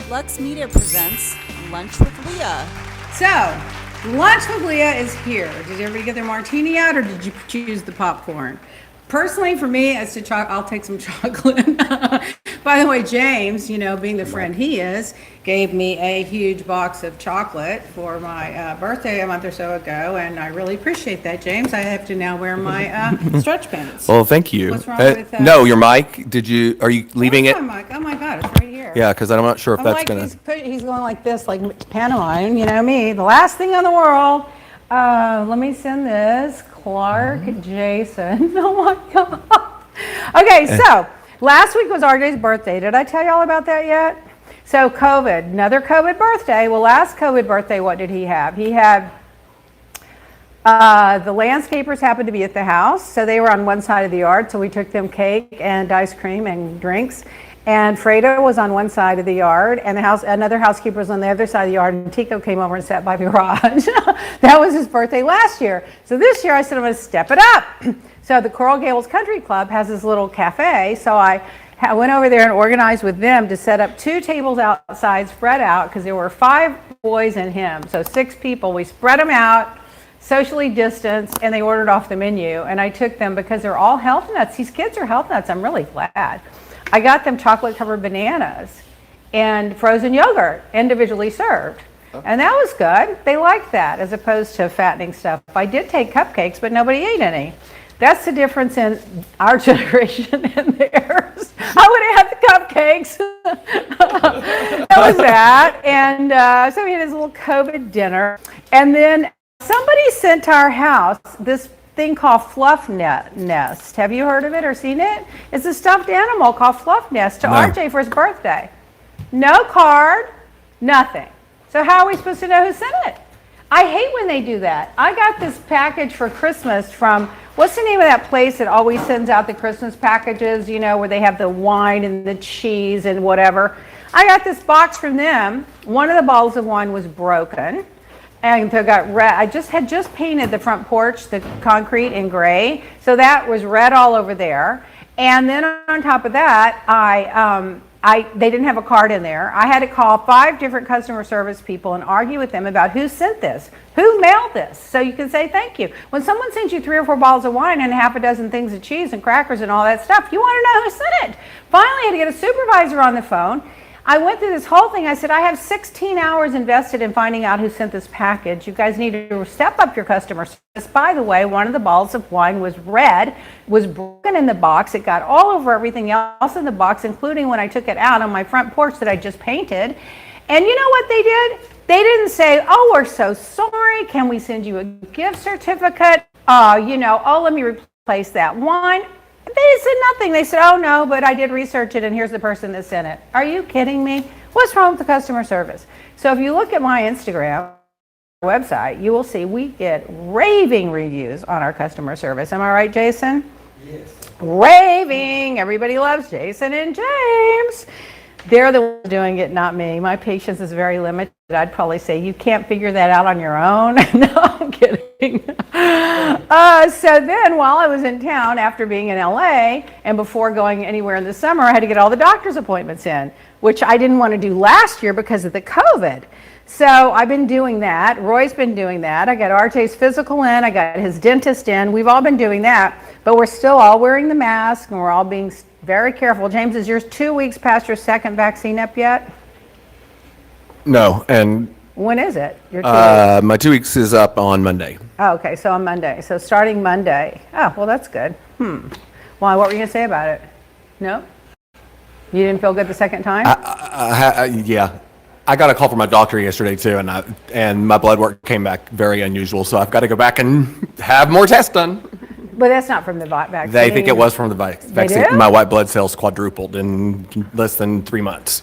Luxe Media presents Lunch with Leah. So, Lunch with Leah is here. Did everybody get their martini out, or did you choose the popcorn? Personally, for me, I'll take some chocolate. By the way, James, being the friend he is, gave me a huge box of chocolate for my birthday a month or so ago, and I really appreciate that, James. I have to now wear my stretch pants. Well, thank you. What's wrong with No, your mic. Are you leaving it? My mic? Oh my God, it's right here. Yeah, because I'm not sure if that's like gonna. He's going like this, like pantomime. You know me, the last thing in the world. Let me send this. Clark, Jason. Oh my God. Okay, so last week was RJ's birthday. Did I tell y'all about that yet? So COVID, another COVID birthday. Well, last COVID birthday, what did he have? He had the landscapers happened to be at the house, so they were on one side of the yard. So we took them cake and ice cream and drinks. And Fredo was on one side of the yard, and another housekeeper was on the other side of the yard, and Tico came over and sat by the garage. That was his birthday last year. So this year I said, I'm going to step it up. So the Coral Gables Country Club has this little cafe, so I went over there and organized with them to set up 2 tables outside, spread out, because there were 5 boys and him, so 6 people. We spread them out, socially distanced, and they ordered off the menu, and I took them because they're all health nuts. These kids are health nuts. I'm really glad. I got them chocolate-covered bananas and frozen yogurt, individually served. And that was good. They liked that, as opposed to fattening stuff. I did take cupcakes, but nobody ate any. That's the difference in our generation and theirs. I would have had the cupcakes. That was that. And so we had this little COVID dinner. And then somebody sent to our house this thing called Fluff Nest. Have you heard of it or seen it? It's a stuffed animal called Fluff Nest to RJ for his birthday. No card, nothing. So how are we supposed to know who sent it? I hate when they do that. I got this package for Christmas from, what's the name of that place that always sends out the Christmas packages, where they have the wine and the cheese and whatever. I got this box from them. One of the bottles of wine was broken. And so got red. I had just painted the front porch, the concrete in gray, so that was red all over there. And then on top of that, they didn't have a card in there. I had to call 5 different customer service people and argue with them about who sent this, who mailed this, so you can say thank you. When someone sends you 3 or 4 bottles of wine and half a dozen things of cheese and crackers and all that stuff, you want to know who sent it. Finally, I had to get a supervisor on the phone. I went through this whole thing. I said, I have 16 hours invested in finding out who sent this package. You guys need to step up your customer service. By the way, one of the bottles of wine was red, was broken in the box. It got all over everything else in the box, including when I took it out on my front porch that I just painted. And you know what they did? They didn't say, oh, we're so sorry. Can we send you a gift certificate? Let me replace that wine. They said nothing. They said, oh no, but I did research it and here's the person that sent it. Are you kidding me? What's wrong with the customer service? So if you look at my Instagram website, you will see we get raving reviews on our customer service. Am I right, Jason? Yes. Raving. Everybody loves Jason and James. They're the ones doing it, not me. My patience is very limited. I'd probably say, you can't figure that out on your own. No, I'm kidding. So then while I was in town after being in LA and before going anywhere in the summer, I had to get all the doctor's appointments in, which I didn't want to do last year because of the COVID. So I've been doing that. Roy's been doing that. I got RJ's physical in. I got his dentist in. We've all been doing that, but we're still all wearing the mask and we're all being very careful. James, is yours 2 weeks past your second vaccine up yet? No, and When is it? Your 2 weeks? my 2 weeks is up on Monday. Oh, okay, so on Monday. So starting Monday. Oh, well, that's good. Why, what were you going to say about it? No? You didn't feel good the second time? Yeah, I got a call from my doctor yesterday too, and my blood work came back very unusual. So I've got to go back and have more tests done. But that's not from the vaccine. They think it was from the vaccine. do? My white blood cells quadrupled in less than 3 months.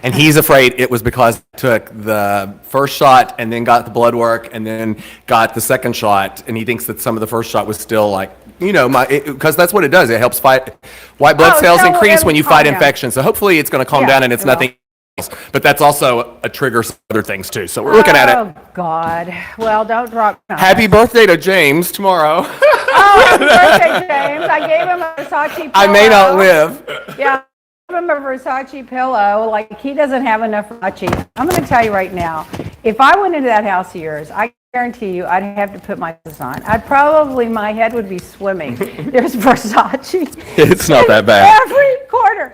And he's afraid it was because I took the first shot and then got the blood work and then got the second shot. And he thinks that some of the first shot was still because that's what it does. It helps fight white blood cells increase when you fight infection. So hopefully it's going to calm down and it's nothing else. But that's also a trigger for other things too. So we're looking at it. Oh, God. Well, don't drop. Happy birthday to James tomorrow. Oh, happy birthday, James. I gave him a Versace polo. I may not live. Yeah. A him a Versace pillow. Like, he doesn't have enough Versace. I'm going to tell you right now, if I went into that house of yours, I guarantee you I'd have to put my clothes on. My head would be swimming. There's Versace. It's not that bad. Every corner.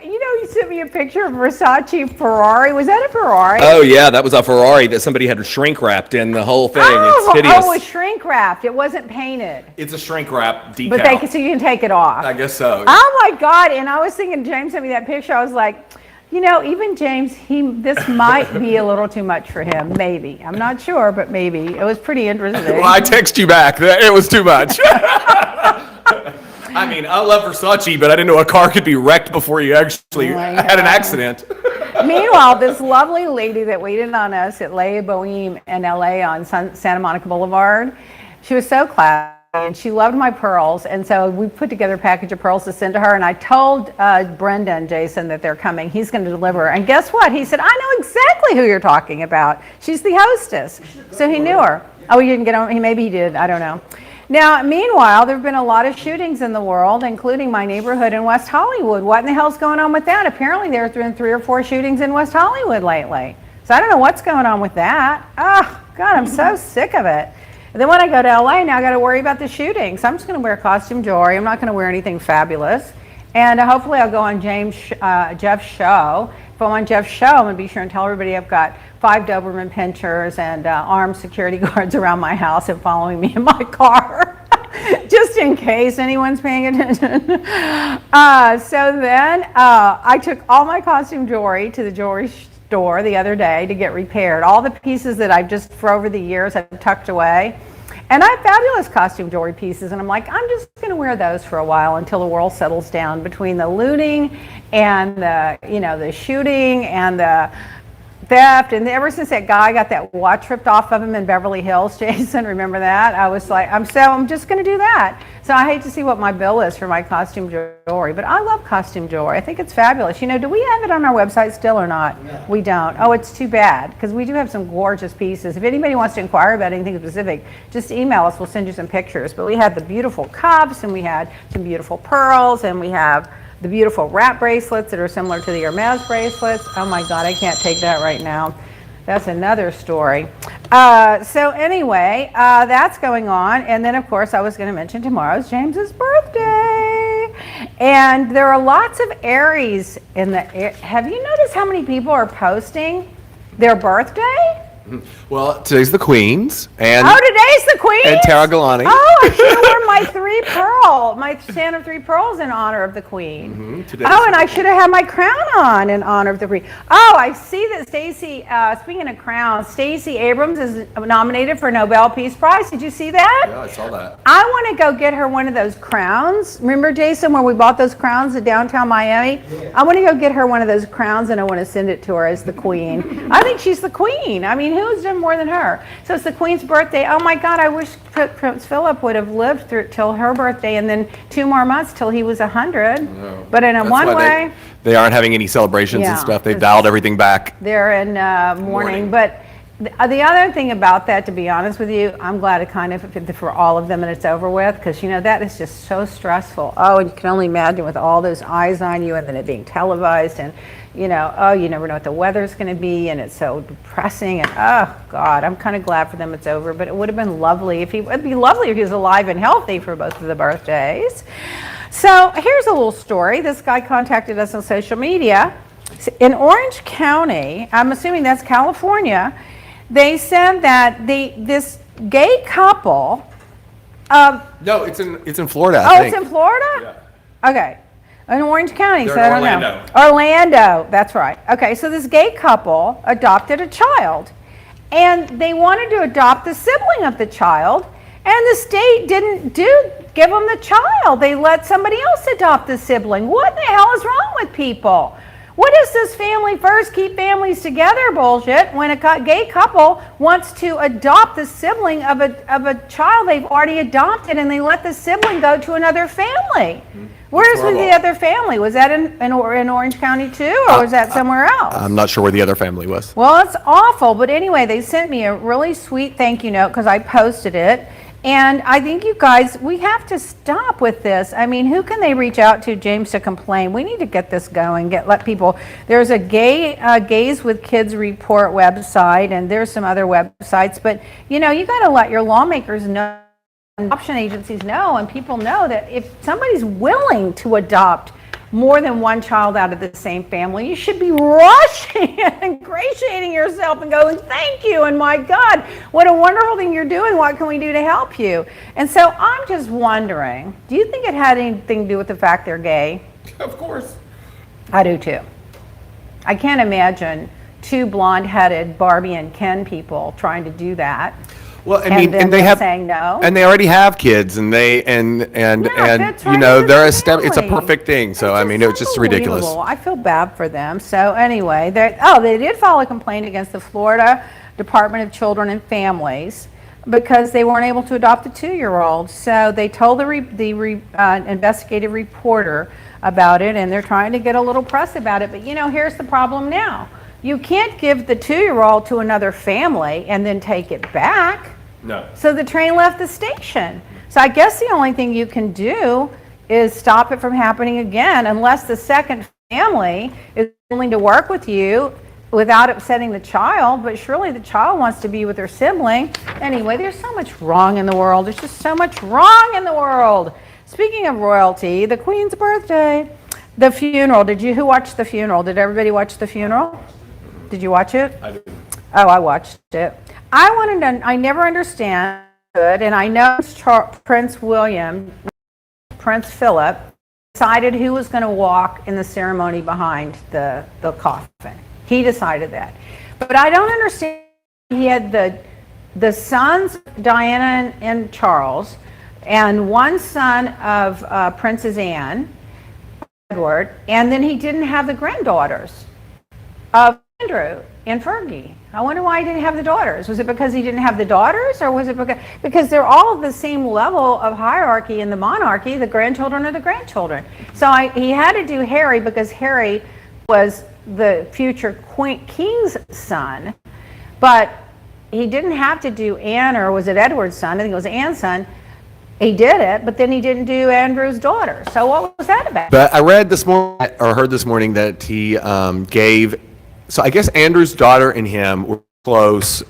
You sent me a picture of Versace Ferrari. Was that a Ferrari? Oh, yeah, that was a Ferrari that somebody had shrink wrapped in the whole thing. It's hideous. Oh, it was shrink wrapped. It wasn't painted. It's a shrink wrap decal. But so you can take it off. I guess so. Oh my God. And I was thinking, James sent me that picture. I was like, even James, this might be a little too much for him. Maybe. I'm not sure, but maybe. It was pretty interesting. Well, I text you back that it was too much. I mean, I love Versace, but I didn't know a car could be wrecked before you actually had an accident. Meanwhile, this lovely lady that waited on us at Le Boheme in LA on Santa Monica Boulevard, she was so classy. And she loved my pearls, and so we put together a package of pearls to send to her, and I told Brenda and Jason that they're coming. He's going to deliver. And guess what? He said, I know exactly who you're talking about. She's the hostess. So he knew her. Oh, he didn't get on? Maybe he did. I don't know. Now, meanwhile, there have been a lot of shootings in the world, including my neighborhood in West Hollywood. What in the hell's going on with that? Apparently, there have been 3 or 4 shootings in West Hollywood lately. So I don't know what's going on with that. Oh, God, I'm so sick of it. And then when I go to LA, now I got to worry about the shootings. I'm just going to wear costume jewelry. I'm not going to wear anything fabulous. And hopefully I'll go on Jeff's show. If I'm on Jeff's show, I'm going to be sure and tell everybody I've got 5 Doberman pinchers and armed security guards around my house and following me in my car. Just in case anyone's paying attention. So then I took all my costume jewelry to the jewelry store the other day to get repaired. All the pieces that I've just for over the years I've tucked away. And I have fabulous costume jewelry pieces, and I'm like, I'm just going to wear those for a while until the world settles down between the looting and the shooting and the theft. And ever since that guy got that watch ripped off of him in Beverly Hills, Jason, remember that? I was like, I'm just going to do that. So I hate to see what my bill is for my costume jewelry, but I love costume jewelry. I think it's fabulous. Do we have it on our website still or not? No. We don't. Oh, it's too bad, because we do have some gorgeous pieces. If anybody wants to inquire about anything specific, just email us. We'll send you some pictures. But we had the beautiful cuffs, and we had some beautiful pearls, and we have the beautiful wrap bracelets that are similar to the Hermes bracelets. Oh my God, I can't take that right now. That's another story. So anyway, that's going on. And then, of course, I was going to mention tomorrow's James's birthday. And there are lots of Aries in the... Have you noticed how many people are posting their birthday? Well, today's the Queen's. And today's the Queen's? And Tara Galani. Oh, I should have worn my stand of 3 pearls in honor of the Queen. And I should have had my crown on in honor of the Queen. Oh, I see that Stacey, speaking of crowns, Stacey Abrams is nominated for a Nobel Peace Prize. Did you see that? Yeah, I saw that. I want to go get her one of those crowns. Remember, Jason, where we bought those crowns in downtown Miami? Yeah. I want to go get her one of those crowns, and I want to send it to her as the Queen. I think she's the Queen. I mean, who's done more than her? So it's the Queen's birthday. Oh my God, I wish Prince Philip would have lived through till her birthday and then 2 more months till he was 100. No. But in one way... They aren't having any celebrations and stuff. They've dialed everything back. They're in mourning. But the other thing about that, to be honest with you, I'm glad it kind of for all of them and it's over with, because that is just so stressful. Oh, and you can only imagine with all those eyes on you and then it being televised, and you never know what the weather's going to be, and it's so depressing, and oh God, I'm kind of glad for them it's over. But it would have been lovely if he was alive and healthy for both of the birthdays. So here's a little story. This guy contacted us on social media. In Orange County, I'm assuming that's California, they said that this gay couple. No, it's in Florida. I think. It's in Florida? Yeah. Okay. In Orange County, They're so in I don't Orlando. know. Orlando, that's right. Okay, so this gay couple adopted a child, and they wanted to adopt the sibling of the child, and the state didn't give them the child. They let somebody else adopt the sibling. What the hell is wrong with people? What is this family first, keep families together bullshit when a gay couple wants to adopt the sibling of a child they've already adopted, and they let the sibling go to another family? Where's the other family? Was that in Orange County too, or was that somewhere else? I'm not sure where the other family was. Well, it's awful. But anyway, they sent me a really sweet thank you note because I posted it. And I think you guys, we have to stop with this. I mean, who can they reach out to, James, to complain? We need to get this going, let people, there's a Gays with Kids report website, and there's some other websites, but you know, you got to let your lawmakers know, adoption agencies know, and people know that if somebody's willing to adopt more than one child out of the same family, you should be rushing and ingratiating yourself and going, thank you, and my God, what a wonderful thing you're doing. What can we do to help you? And so I'm just wondering, do you think it had anything to do with the fact they're gay? Of course. I do too. I can't imagine two blonde-headed Barbie and Ken people trying to do that. Well, I mean, then and they have saying no. and they already have kids, and they and fits you right know, into they're the a step. It's a family. perfect thing. So It's I mean, it's just ridiculous. unbelievable. I feel bad for them. So anyway, they did file a complaint against the Florida Department of Children and Families because they weren't able to adopt a 2-year-old. So they told the investigative reporter about it, and they're trying to get a little press about it. But you know, here's the problem now. You can't give the 2-year-old to another family and then take it back. No. So the train left the station. So I guess the only thing you can do is stop it from happening again, unless the second family is willing to work with you without upsetting the child. But surely the child wants to be with their sibling. Anyway, there's so much wrong in the world. There's just so much wrong in the world. Speaking of royalty, the Queen's birthday, the funeral. Who watched the funeral? Did everybody watch the funeral? Did you watch it? I did. Oh, I watched it. I never understand it, and I know Prince William, Prince Philip, decided who was going to walk in the ceremony behind the coffin. He decided that. But I don't understand. He had the sons, Diana and Charles, and one son of Princess Anne, Edward, and then he didn't have the granddaughters of Andrew and Fergie. I wonder why he didn't have the daughters. Was it because he didn't have the daughters, or was it because they're all of the same level of hierarchy in the monarchy? The grandchildren are the grandchildren. So he had to do Harry because Harry was the future king's son, but he didn't have to do Anne, or was it Edward's son? I think it was Anne's son. He did it, but then he didn't do Andrew's daughter. So what was that about? But I read this morning, or heard this morning, that he gave. So I guess Andrew's daughter and him were close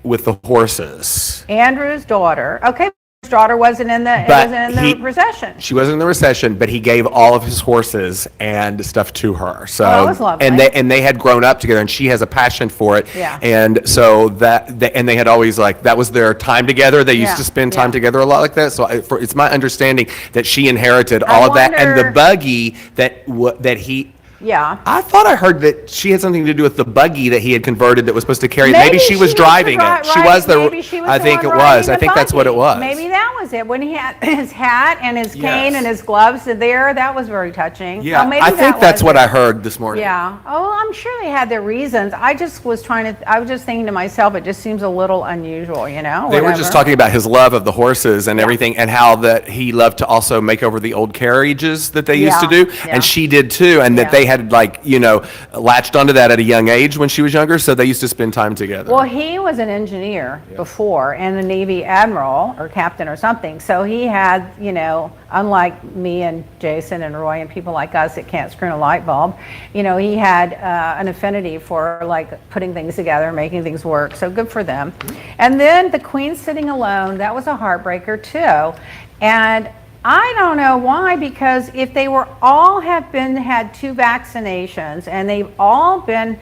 with the horses. Andrew's daughter. Okay, his daughter wasn't in the procession. She wasn't in the procession, but he gave all of his horses and stuff to her. So that was lovely. And they had grown up together, and she has a passion for it. Yeah. And so they had always, like, that was their time together. They used to spend time together a lot like that. So it's my understanding that she inherited all of that, and the buggy that he. Yeah. I thought I heard that she had something to do with the buggy that he had converted that was supposed to carry. Maybe she was driving it. She was the. I think it was. I think that's what it was. Maybe that was it. When he had his hat and his cane Yes. and his gloves there, that was very touching. Yeah, So maybe I think that's what it. I heard this morning. Yeah. Oh, I'm sure they had their reasons. I was just thinking to myself, it just seems a little unusual, you know? They were just talking about his love of the horses and everything, and how that he loved to also make over the old carriages that they used to do, Yeah. and she did too, and that they had, like, you know, latched onto that at a young age when she was younger, so they used to spend time together. Well, he was an engineer before, and a Navy admiral or captain or something. So he had, you know, unlike me and Jason and Roy and people like us that can't screw in a light bulb, you know, he had an affinity for, like, putting things together, making things work. So good for them. And then the Queen sitting alone, that was a heartbreaker too. And I don't know why, because if they were all had 2 vaccinations and they've all been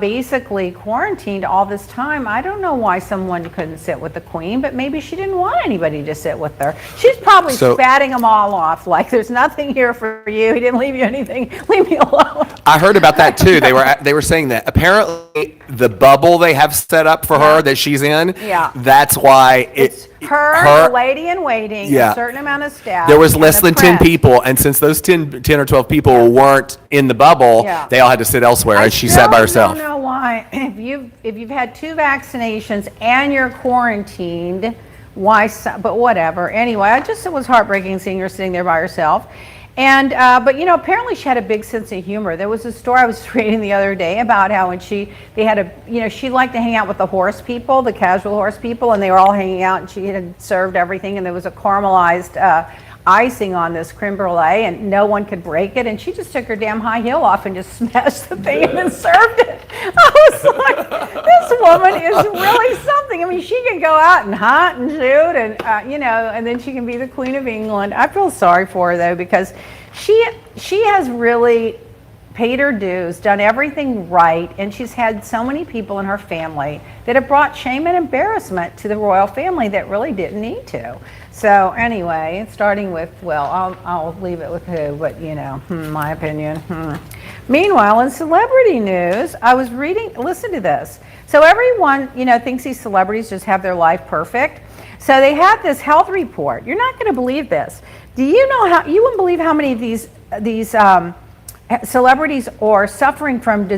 basically quarantined all this time, I don't know why someone couldn't sit with the Queen, but maybe she didn't want anybody to sit with her. She's probably spatting them all off, like, there's nothing here for you. He didn't leave you anything. Leave me alone. I heard about that too. They were saying that apparently the bubble they have set up for her that she's in, that's why it's her, the lady in waiting, a certain amount of staff. There was less than 10 people, and since those 10 or 12 people weren't in the bubble, they all had to sit elsewhere, and she sat by herself. I don't know why. If you've had 2 vaccinations and you're quarantined, why? But whatever. Anyway, it was heartbreaking seeing her sitting there by herself. And, but you know, apparently she had a big sense of humor. There was a story I was reading the other day about how when she liked to hang out with the horse people, the casual horse people, and they were all hanging out, and she had served everything, and there was a caramelized icing on this creme brulee, and no one could break it, and she just took her damn high heel off and just smashed the thing and then served it. I was like, this woman is really something. I mean, she can go out and hunt and shoot, and and then she can be the Queen of England. I feel sorry for her though, because she has really paid her dues, done everything right, and she's had so many people in her family that have brought shame and embarrassment to the royal family that really didn't need to. So anyway, starting with, well, I'll leave it with who, but my opinion. Meanwhile, in celebrity news, I was reading, listen to this. So everyone, thinks these celebrities just have their life perfect. So they had this health report. You're not going to believe this. Do you know you wouldn't believe how many of these celebrities are suffering from,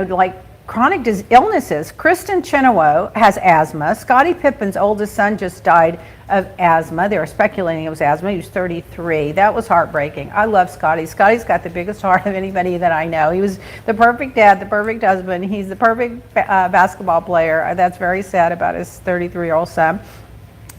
like chronic illnesses. Kristen Chenoweth has asthma. Scottie Pippen's oldest son just died of asthma. They were speculating it was asthma. He was 33. That was heartbreaking. I love Scottie. Scottie's got the biggest heart of anybody that I know. He was the perfect dad, the perfect husband. He's the perfect basketball player. That's very sad about his 33-year-old son.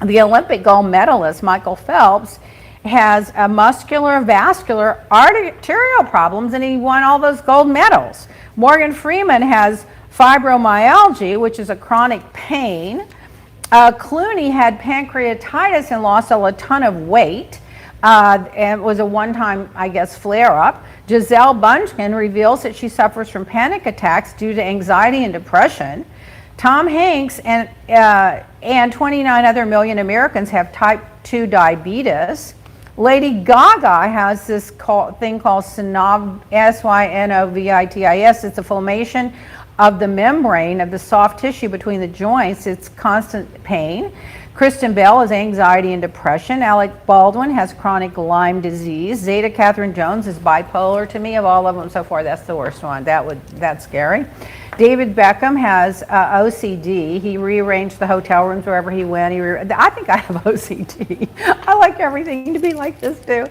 The Olympic gold medalist, Michael Phelps, has a vascular arterial problems, and he won all those gold medals. Morgan Freeman has fibromyalgia, which is a chronic pain. Clooney had pancreatitis and lost a ton of weight, and it was a one-time, I guess, flare-up. Gisele Bündchen reveals that she suffers from panic attacks due to anxiety and depression. Tom Hanks and 29 other million Americans have type 2 diabetes. Lady Gaga has this thing called synovitis. It's a inflammation of the membrane of the soft tissue between the joints. It's constant pain. Kristen Bell has anxiety and depression. Alec Baldwin has chronic Lyme disease. Zeta Catherine Jones is bipolar. To me, of all of them so far, that's the worst one. That's scary. David Beckham has OCD. He rearranged the hotel rooms wherever he went. I think I have OCD. I like everything to be like this too.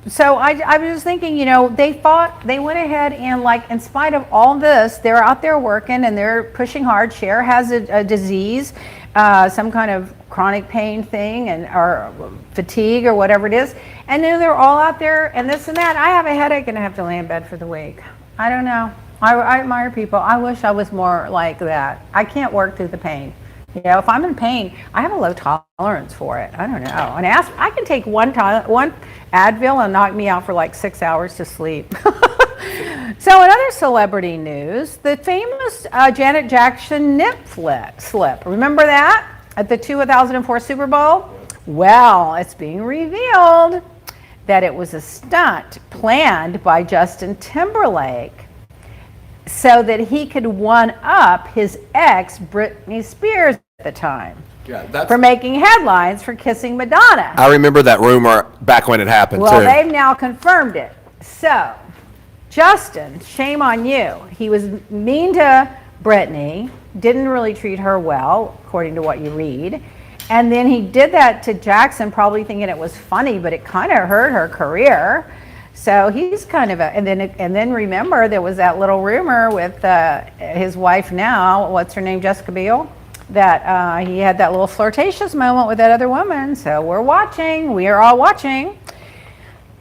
So I was just thinking, they went ahead and, like, in spite of all this, they're out there working and they're pushing hard. Cher has a disease, some kind of chronic pain thing, or fatigue or whatever it is. And then they're all out there and this and that. I have a headache and I have to lay in bed for the week. I don't know. I admire people. I wish I was more like that. I can't work through the pain. If I'm in pain, I have a low tolerance for it. I don't know. And I can take one Advil and knock me out for like 6 hours to sleep. So in other celebrity news, the famous Janet Jackson nip slip. Remember that at the 2004 Super Bowl? Well, it's being revealed that it was a stunt planned by Justin Timberlake so that he could one-up his ex, Britney Spears, at the time. Yeah, for making headlines for kissing Madonna. I remember that rumor back when it happened, well, too. They've now confirmed it. So, Justin, shame on you. He was mean to Britney, didn't really treat her well, according to what you read. And then he did that to Jackson, probably thinking it was funny, but it kind of hurt her career. So he's kind of and then remember, there was that little rumor with his wife now, what's her name, Jessica Biel, that he had that little flirtatious moment with that other woman. So we are all watching.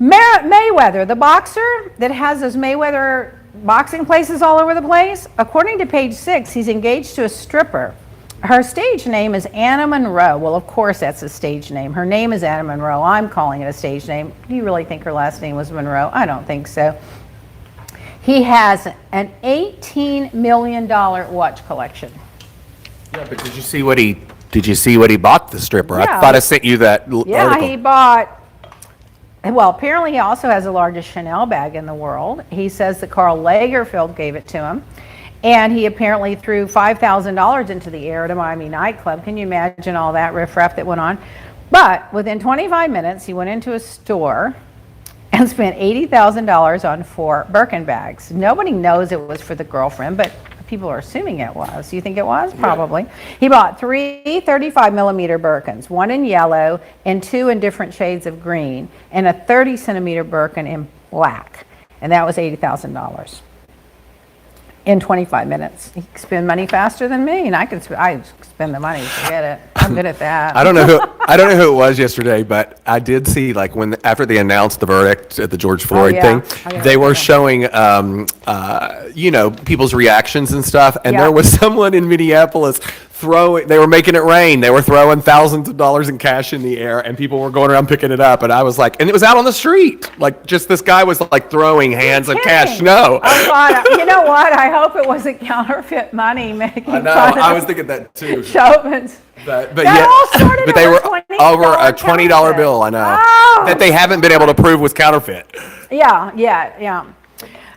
Mayweather, the boxer that has those Mayweather boxing places all over the place, according to Page 6, he's engaged to a stripper. Her stage name is Anna Monroe. Well, of course that's a stage name. Her name is Anna Monroe. I'm calling it a stage name. Do you really think her last name was Monroe? I don't think so. He has an $18 million watch collection. Yeah, but did you see what he bought the stripper? Yeah. I thought I sent you that article. Yeah, he bought, well, apparently he also has the largest Chanel bag in the world. He says that Karl Lagerfeld gave it to him. And he apparently threw $5,000 into the air at a Miami nightclub. Can you imagine all that riffraff that went on? But within 25 minutes, he went into a store and spent $80,000 on 4 Birkin bags. Nobody knows it was for the girlfriend, but people are assuming it was. You think it was? Probably. He bought 3 35-millimeter Birkins, 1 in yellow and 2 in different shades of green, and a 30-centimeter Birkin in black. And that was $80,000 in 25 minutes. He can spend money faster than me, and I spend the money. Forget it. I'm good at that. I don't know who it was yesterday, but I did see like after they announced the verdict at the George Floyd thing, they were showing people's reactions and stuff, and there was someone in Minneapolis they were making it rain. They were throwing thousands of dollars in cash in the air, and people were going around picking it up. And I was like, and it was out on the street. Like, just this guy was like throwing hands of cash. No. Oh, God. You know what? I hope it wasn't counterfeit money making I know. fun of I was thinking that too. Chauvins. But they were over a $20 bill. I know that they haven't been able to prove was counterfeit. Yeah.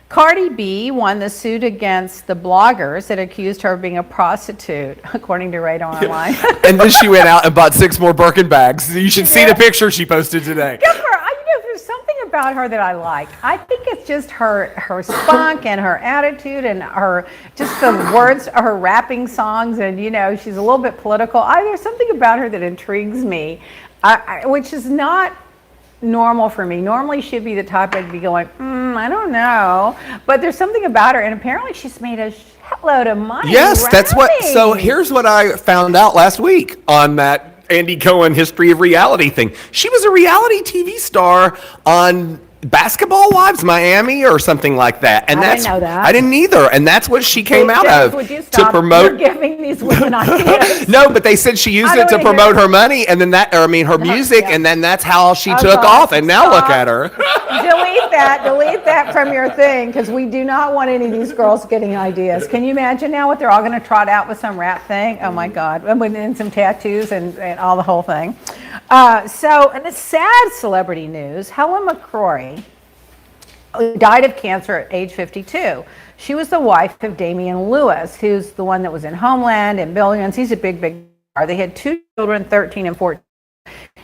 Cardi B won the suit against the bloggers that accused her of being a prostitute, according to Radar Online. And then she went out and bought 6 more Birkin bags. You should see the picture she posted today. Good for her. There's something about her that I like. I think it's just her spunk and her attitude and just the words, her rapping songs, and she's a little bit political. There's something about her that intrigues me, which is not normal for me. Normally she'd be the type I'd be going, I don't know. But there's something about her, and apparently she's made a shitload of money. Yes, so here's what I found out last week on that Andy Cohen History of Reality thing. She was a reality TV star on Basketball Wives Miami or something like that. And I didn't know that. I didn't either. And that's what she came out of would you to stop? promote. You're giving these women ideas. No, but they said she used it to promote her money and then her music, and then that's how she took off. And now look at her. Delete that from your thing, because we do not want any of these girls getting ideas. Can you imagine now what they're all going to trot out with some rap thing? Oh my God. And some tattoos and all the whole thing. So, in the sad celebrity news, Helen McCrory died of cancer at age 52. She was the wife of Damian Lewis, who's the one that was in Homeland and Billions. He's a big star. They had 2 children, 13 and 14.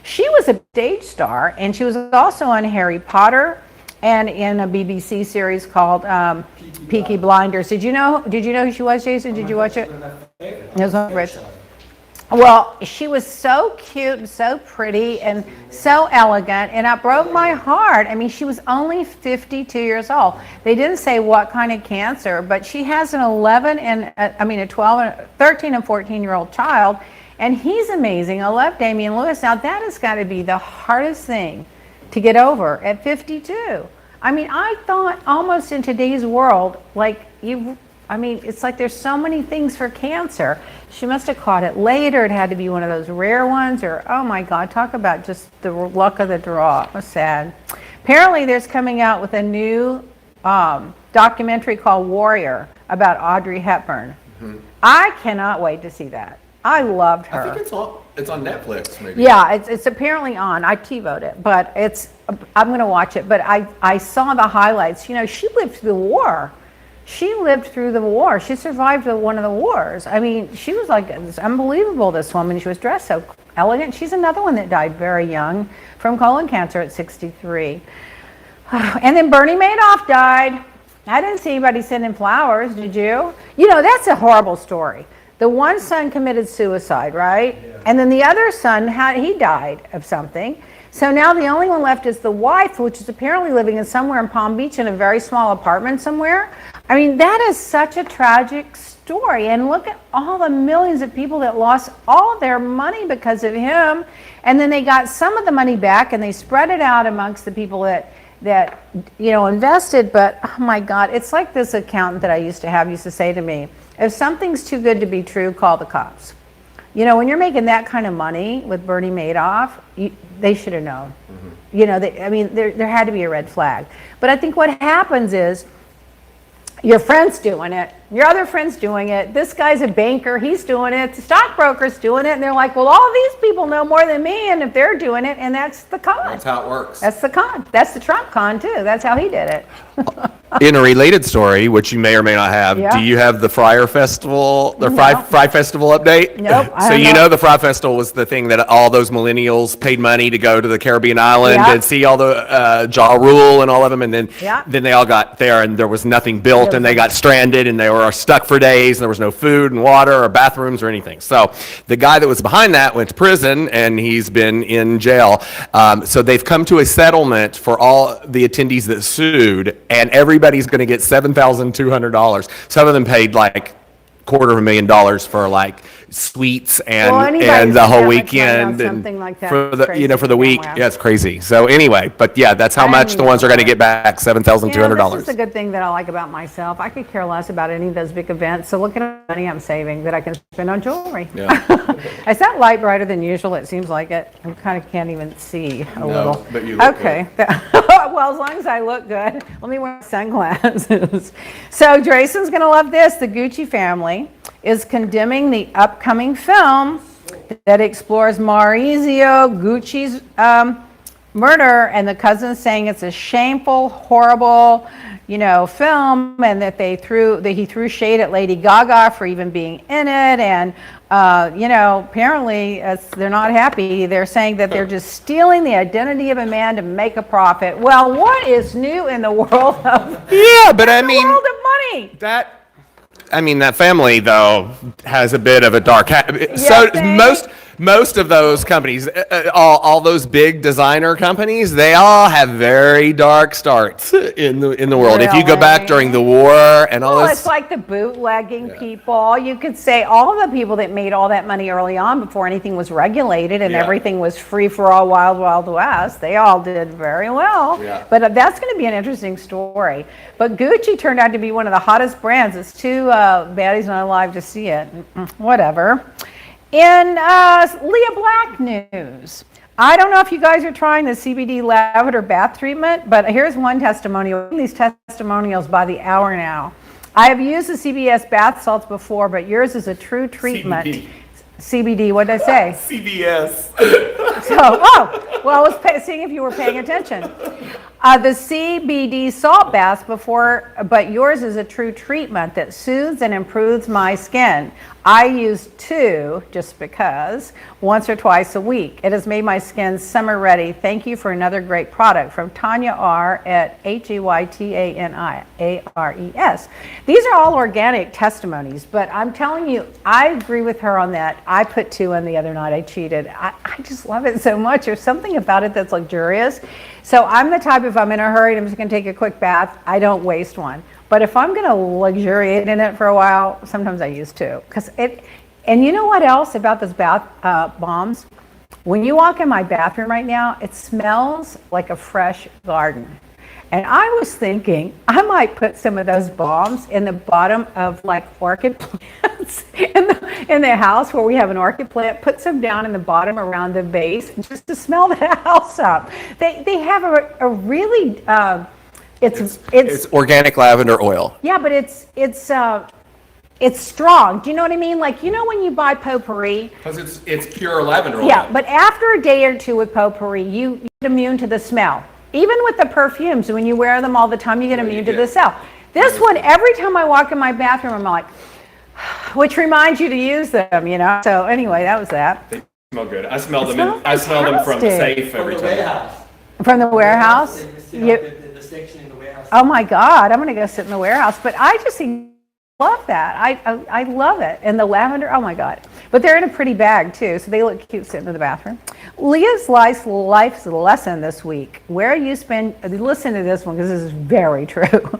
She was a stage star, and she was also on Harry Potter and in a BBC series called Peaky Blinders. Did you know who she was, Jason? Did you watch it? It was on Rich. Well, she was so cute and so pretty and so elegant, and it broke my heart. I mean, she was only 52 years old. They didn't say what kind of cancer, but she has a 12, a 13 and 14-year-old child, and he's amazing. I love Damian Lewis. Now, that has got to be the hardest thing to get over at 52. I mean, I thought almost in today's world, it's like there's so many things for cancer. She must have caught it later. It had to be one of those rare ones, or, oh my God, talk about just the luck of the draw. It was sad. Apparently, there's coming out with a new documentary called Warrior about Audrey Hepburn. Mm-hmm. I cannot wait to see that. I loved her. I think it's on Netflix, maybe. Yeah, it's apparently on. I TiVoed it, but I'm going to watch it. But I saw the highlights. She lived through the war. She lived through the war. She survived one of the wars. I mean, she was it's unbelievable, this woman. She was dressed so elegant. She's another one that died very young from colon cancer at 63. And then Bernie Madoff died. I didn't see anybody sending flowers, did you? That's a horrible story. The one son committed suicide, right? Yeah. And then the other son, he died of something. So now the only one left is the wife, which is apparently living somewhere in Palm Beach in a very small apartment somewhere. I mean, that is such a tragic story. And look at all the millions of people that lost all their money because of him. And then they got some of the money back and they spread it out amongst the people that invested. But oh my God, it's like this accountant that I used to say to me, if something's too good to be true, call the cops. When you're making that kind of money with Bernie Madoff, they should have known. Mm-hmm. There had to be a red flag. But I think what happens is your friend's doing it, your other friend's doing it, this guy's a banker, he's doing it, the stockbroker's doing it, and they're like, well, all these people know more than me, and if they're doing it, and that's the con. That's how it works. That's the con. That's the Trump con, too. That's how he did it. In a related story, which you may or may not have, Yeah. do you have the Friar Festival, the No. Fry Festival update? Nope, I So don't you know. know the Fry Festival was the thing that all those millennials paid money to go to the Caribbean island Yeah. and see all the Ja Rule and all of them, and Yeah. then they all got there and there was nothing built and they got stranded and they were stuck for days and there was no food and water or bathrooms or anything. So the guy that was behind that went to prison and he's been in jail. So they've come to a settlement for all the attendees that sued, and everybody's going to get $7,200. Some of them paid like $250,000 for like suites and Well, anybody and the spend whole that much money on weekend something and like that for is the crazy for the to week. begin with. Yeah, it's crazy. So anyway, but yeah, that's how I much didn't the even ones know are going to that. get back, $7,200. This is a good thing that I like about myself. I could care less about any of those big events. So look at the money I'm saving that I can spend on jewelry. Yeah. Is that light brighter than usual? It seems like it. I kind of can't even see a little. but you look okay. Well, as long as I look good, let me wear sunglasses. So Drayson's going to love this. The Gucci family is condemning the upcoming film that explores Maurizio Gucci's murder, and the cousin's saying it's a shameful, horrible, film, and that he threw shade at Lady Gaga for even being in it, and apparently they're not happy. They're saying that they're just stealing the identity of a man to make a profit. Well, what is new in the world of Yeah, but I the mean world of money? that family though has a bit of a dark. So most of those companies, all those big designer companies, they all have very dark starts in the world. If you go back during the war and all Well, this, it's like the bootlegging people. You could say all the people that made all that money early on before anything was regulated and Yeah. everything was free for all, wild, wild west. They all did very well. Yeah. But that's going to be an interesting story. But Gucci turned out to be one of the hottest brands. It's too baddies not alive to see it. Whatever. In Leah Black news, I don't know if you guys are trying the CBD lavender bath treatment, but here's one testimonial. These testimonials by the hour now. I have used the CBS bath salts before, but yours is a true treatment. CBD, what did I say? CBS. Well, I was seeing if you were paying attention. The CBD salt baths before, but yours is a true treatment that soothes and improves my skin. I use 2 just because, once or twice a week. It has made my skin summer ready. Thank you for another great product from Tanya R at HEYTANIARES. These are all organic testimonies, but I'm telling you, I agree with her on that. I put 2 in the other night. I cheated. I just love it so much. There's something about it that's luxurious. So I'm the type, if I'm in a hurry and I'm just going to take a quick bath, I don't waste one. But if I'm going to luxuriate in it for a while, sometimes I use 2. And you know what else about those bath bombs? When you walk in my bathroom right now, it smells like a fresh garden. And I was thinking I might put some of those bombs in the bottom of like orchid plants in the house where we have an orchid plant. Put some down in the bottom around the base just to smell the house up. They have a really it's organic lavender oil. Yeah, but it's strong. Do you know what I mean? Like, when you buy potpourri. Because it's pure lavender oil. Yeah, but after a day or 2 with potpourri, you get immune to the smell. Even with the perfumes, when you wear them all the time, you get immune to the smell. This one, every time I walk in my bathroom, I'm like, which reminds you to use them, So anyway, that was that. They smell good. I smell them. I smell them from the safe every time. From the warehouse. The section in the warehouse. Oh my God, I'm gonna go sit in the warehouse. But I just love that. I love it. And the lavender, oh my God. But they're in a pretty bag too, so they look cute sitting in the bathroom. Leah's life's lesson this week. Where you spend, listen to this one because this is very true.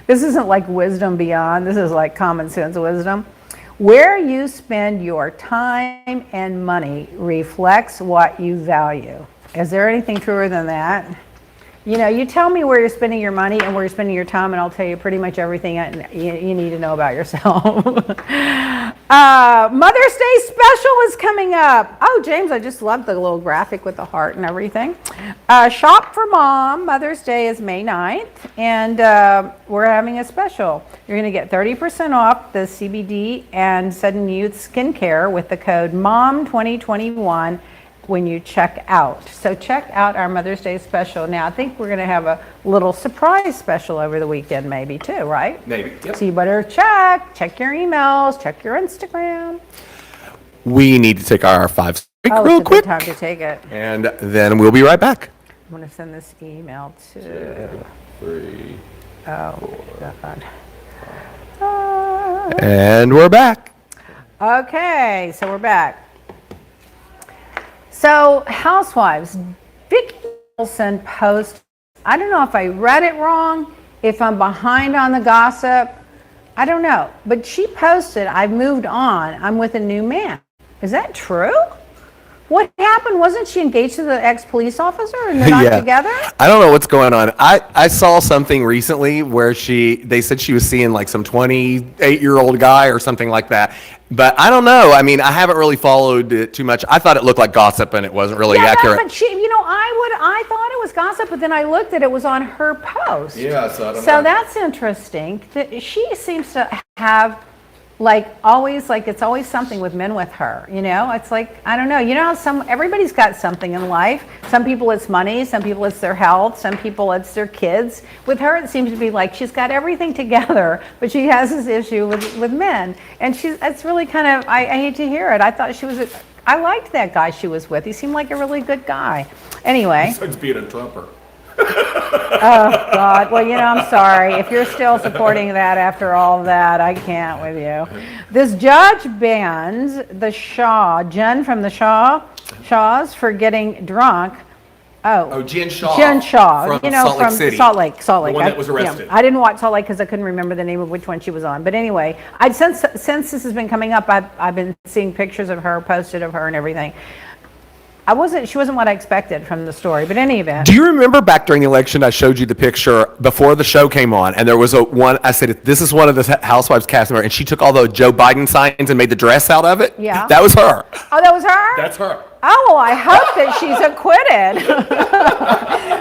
This isn't like wisdom beyond, this is like common sense wisdom. Where you spend your time and money reflects what you value. Is there anything truer than that? You tell me where you're spending your money and where you're spending your time, and I'll tell you pretty much everything you need to know about yourself. Mother's Day special is coming up. Oh, James, I just love the little graphic with the heart and everything. Shop for Mom. Mother's Day is May 9th, and we're having a special. You're going to get 30% off the CBD and Sudden Youth skincare with the code MOM2021 when you check out. So check out our Mother's Day special. Now, I think we're going to have a little surprise special over the weekend maybe too, right? Maybe. Yep. So you better check your emails, check your Instagram. We need to take our 5 break Oh, real it's a quick, good time to take it. and then we'll be right back. I'm going to send this email to... 3, Oh, God. and we're back. Okay, so we're back. So, Housewives, Vicki Wilson post. I don't know if I read it wrong, if I'm behind on the gossip. I don't know. But she posted, I've moved on. I'm with a new man. Is that true? What happened? Wasn't she engaged to the ex-police officer and they're not together? I don't know what's going on. I saw something recently where they said she was seeing like some 28-year-old guy or something like that. But I don't know. I mean, I haven't really followed it too much. I thought it looked like gossip and it wasn't really accurate. But she, I thought it was gossip, but then I looked at it was on her post. Yeah, so I don't know. So that's interesting. She seems to have it's always something with men with her, it's like, I don't know, how everybody's got something in life. Some people it's money, some people it's their health, some people it's their kids. With her, it seems to be like she's got everything together, but she has this issue with men. And it's really kind of, I hate to hear it. I thought I liked that guy she was with. He seemed like a really good guy. Anyway. Besides being a Trumper. Oh, God. Well, I'm sorry. If you're still supporting that after all of that, I can't with you. This judge bans Jen from the Shaws for getting drunk. Oh, Jen Shaw. Jen Shaw. From Salt Lake City. Salt Lake. The one that was arrested. I didn't watch Salt Lake because I couldn't remember the name of which one she was on. But anyway, since this has been coming up, I've been seeing pictures of her, posted of her and everything. She wasn't what I expected from the story, but in any event. Do you remember back during the election, I showed you the picture before the show came on, and there was I said, this is one of the Housewives cast members, and she took all the Joe Biden signs and made the dress out of it? Yeah. That was her. Oh, that was her? That's her. Oh, well, I hope that she's acquitted.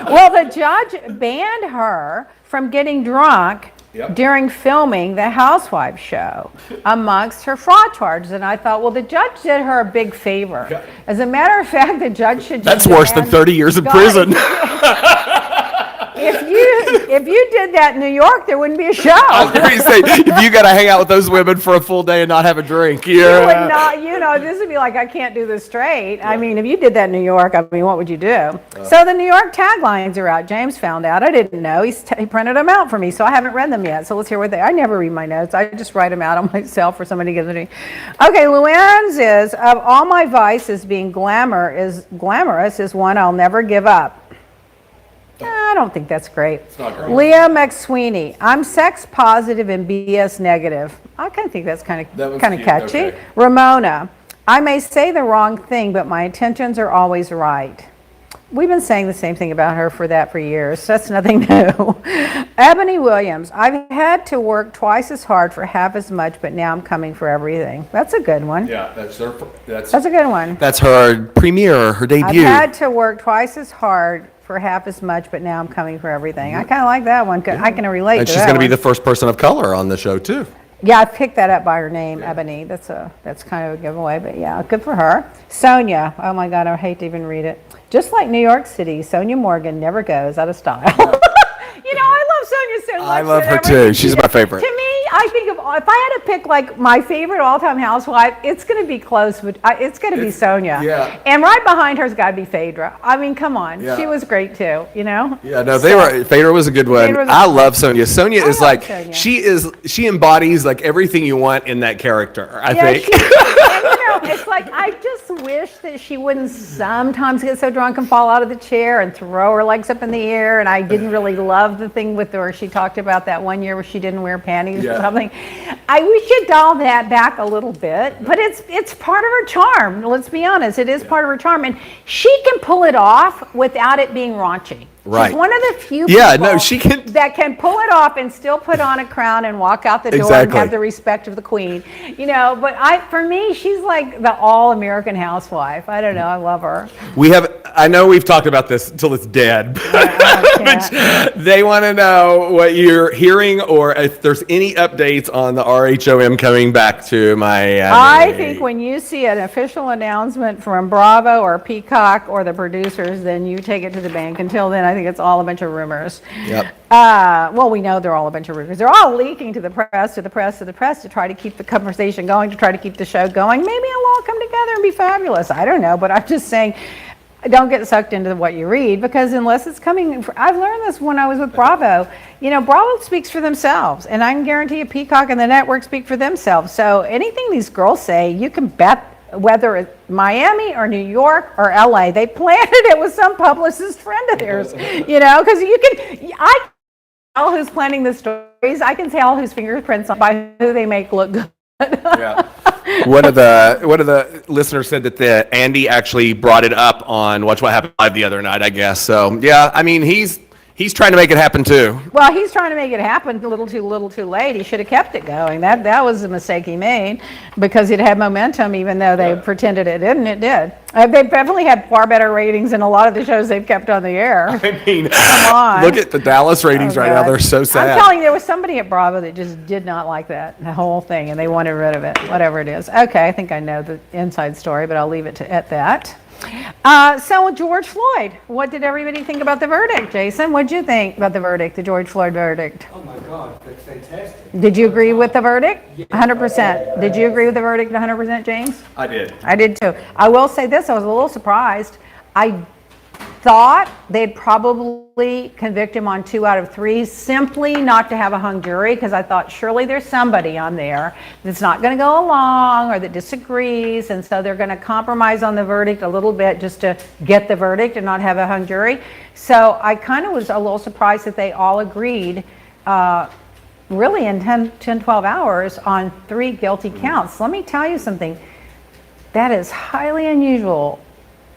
Well, the judge banned her from getting drunk during filming the Housewives show amongst her fraud charges. And I thought, well, the judge did her a big favor. Yeah. As a matter of fact, the judge should That's worse than 30 years in prison. If you did that in New York, there wouldn't be a show. I was going to say, if you got to hang out with those women for a full day and not have a drink, you would not, this would be like, I can't do this straight. Yeah. I mean, if you did that in New York, what would you do? So the New York taglines are out. James found out. I didn't know. He printed them out for me, so I haven't read them yet. So let's hear what I never read my notes. I just write them out on myself or somebody gives it to me. Okay, Luann's is, of all my vices, being glamorous is one I'll never give up. I don't think that's great. It's not great. Leah McSweeney. I'm sex positive and BS negative. I kind of think that's kind of catchy. Okay. Ramona. I may say the wrong thing, but my intentions are always right. We've been saying the same thing about her for years. So that's nothing new. Ebony Williams. I've had to work twice as hard for half as much, but now I'm coming for everything. That's a good one. Yeah, that's a good one. That's her premiere, her debut. I've had to work twice as hard for half as much, but now I'm coming for everything. I kind of like that one. I can relate to that. And she's going to be the first person of color on the show, too. Yeah, I picked that up by her name, Ebony. That's kind of a giveaway, but yeah, good for her. Sonia. Oh my God, I hate to even read it. Just like New York City, Sonia Morgan never goes out of style. I love Sonia so much. I love her too. She's my favorite. To me, I think if I had to pick like my favorite all-time housewife, it's going to be close, but it's going to be Sonia. Yeah. And right behind her's got to be Phaedra. I mean, come on. Yeah. She was great too, Yeah, no, Phaedra was a good one. I love Sonia. Sonia is like, Sonia. She embodies like everything you want in that character, I think. It's like, I just wish that she wouldn't sometimes get so drunk and fall out of the chair and throw her legs up in the air. And I didn't really love the thing with her where she talked about that one year where she didn't wear panties or something. We should dial that back a little bit, but it's part of her charm. Let's be honest, it is part of her charm, and she can pull it off without it being raunchy. Right. She's one of the few Yeah, people no, she can- that can pull it off and still put on a crown and walk out the door and Exactly. have the respect of the queen. You know, but for me, she's like the all-American housewife. I don't know. I love her. I know we've talked about this till it's dead, but they want to know what you're hearing or if there's any updates on the RHOM coming back to Miami. I think when you see an official announcement from Bravo or Peacock or the producers, then you take it to the bank. Until then, I think it's all a bunch of rumors. Yep. Well, we know they're all a bunch of rumors. They're all leaking to the press, to the press, to the press to try to keep the conversation going, to try to keep the show going. Maybe it'll all come together and be fabulous. I don't know, but I'm just saying, don't get sucked into what you read, because unless it's coming, I've learned this when I was with Bravo. You know, Bravo speaks for themselves, and I can guarantee you Peacock and the network speak for themselves. So anything these girls say, you can bet, whether it's Miami or New York or LA, they planted it with some publicist friend of theirs, you know, because I can tell who's planning the stories. I can tell whose fingerprints on by who they make look good. Yeah. One of the listeners said that Andy actually brought it up on Watch What Happened Live the other night, I guess. So yeah, I mean he's trying to make it happen too. Well, he's trying to make it happen a little too late. He should have kept it going. That was a mistake he made, because it had momentum, even though they pretended it didn't. It did. They've definitely had far better ratings than a lot of the shows they've kept on the air. I mean, Come on. look at the Dallas ratings right now. God. They're so sad. I'm telling you, there was somebody at Bravo that just did not like the whole thing, and they wanted rid of it, whatever it is. Okay, I think I know the inside story, but I'll leave it at that. So George Floyd, what did everybody think about the verdict? Jason, what did you think about the verdict, the George Floyd verdict? Oh my God, that's fantastic. Did you agree with the verdict? 100%. Did you agree with the verdict 100%, James? I did. I did too. I will say this, I was a little surprised. I thought they'd probably convict him on 2 out of 3, simply not to have a hung jury, because I thought surely there's somebody on there that's not going to go along or that disagrees, and so they're going to compromise on the verdict a little bit just to get the verdict and not have a hung jury. So I kind of was a little surprised that they all agreed really in 10, 12 hours on 3 guilty counts. Let me tell you something. That is highly unusual.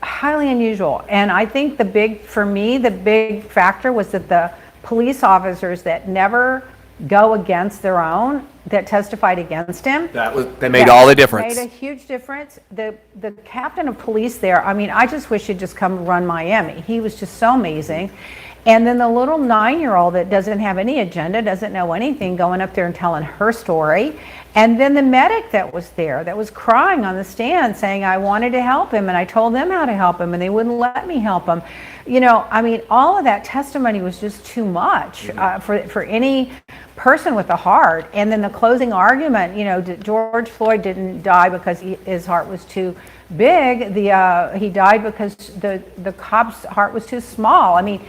Highly unusual. And I think the big factor was that the police officers that never go against their own, that testified against him. That made all the difference. Made a huge difference. The captain of police there, I mean, I just wish he'd just come run Miami. He was just so amazing. And then the little 9-year-old that doesn't have any agenda, doesn't know anything, going up there and telling her story. And then the medic that was there, that was crying on the stand, saying, I wanted to help him, and I told them how to help him, and they wouldn't let me help him. You know, I mean, all of that testimony was just too much for any person with a heart. And then the closing argument, you know, George Floyd didn't die because his heart was too big. He died because the cop's heart was too small. I mean,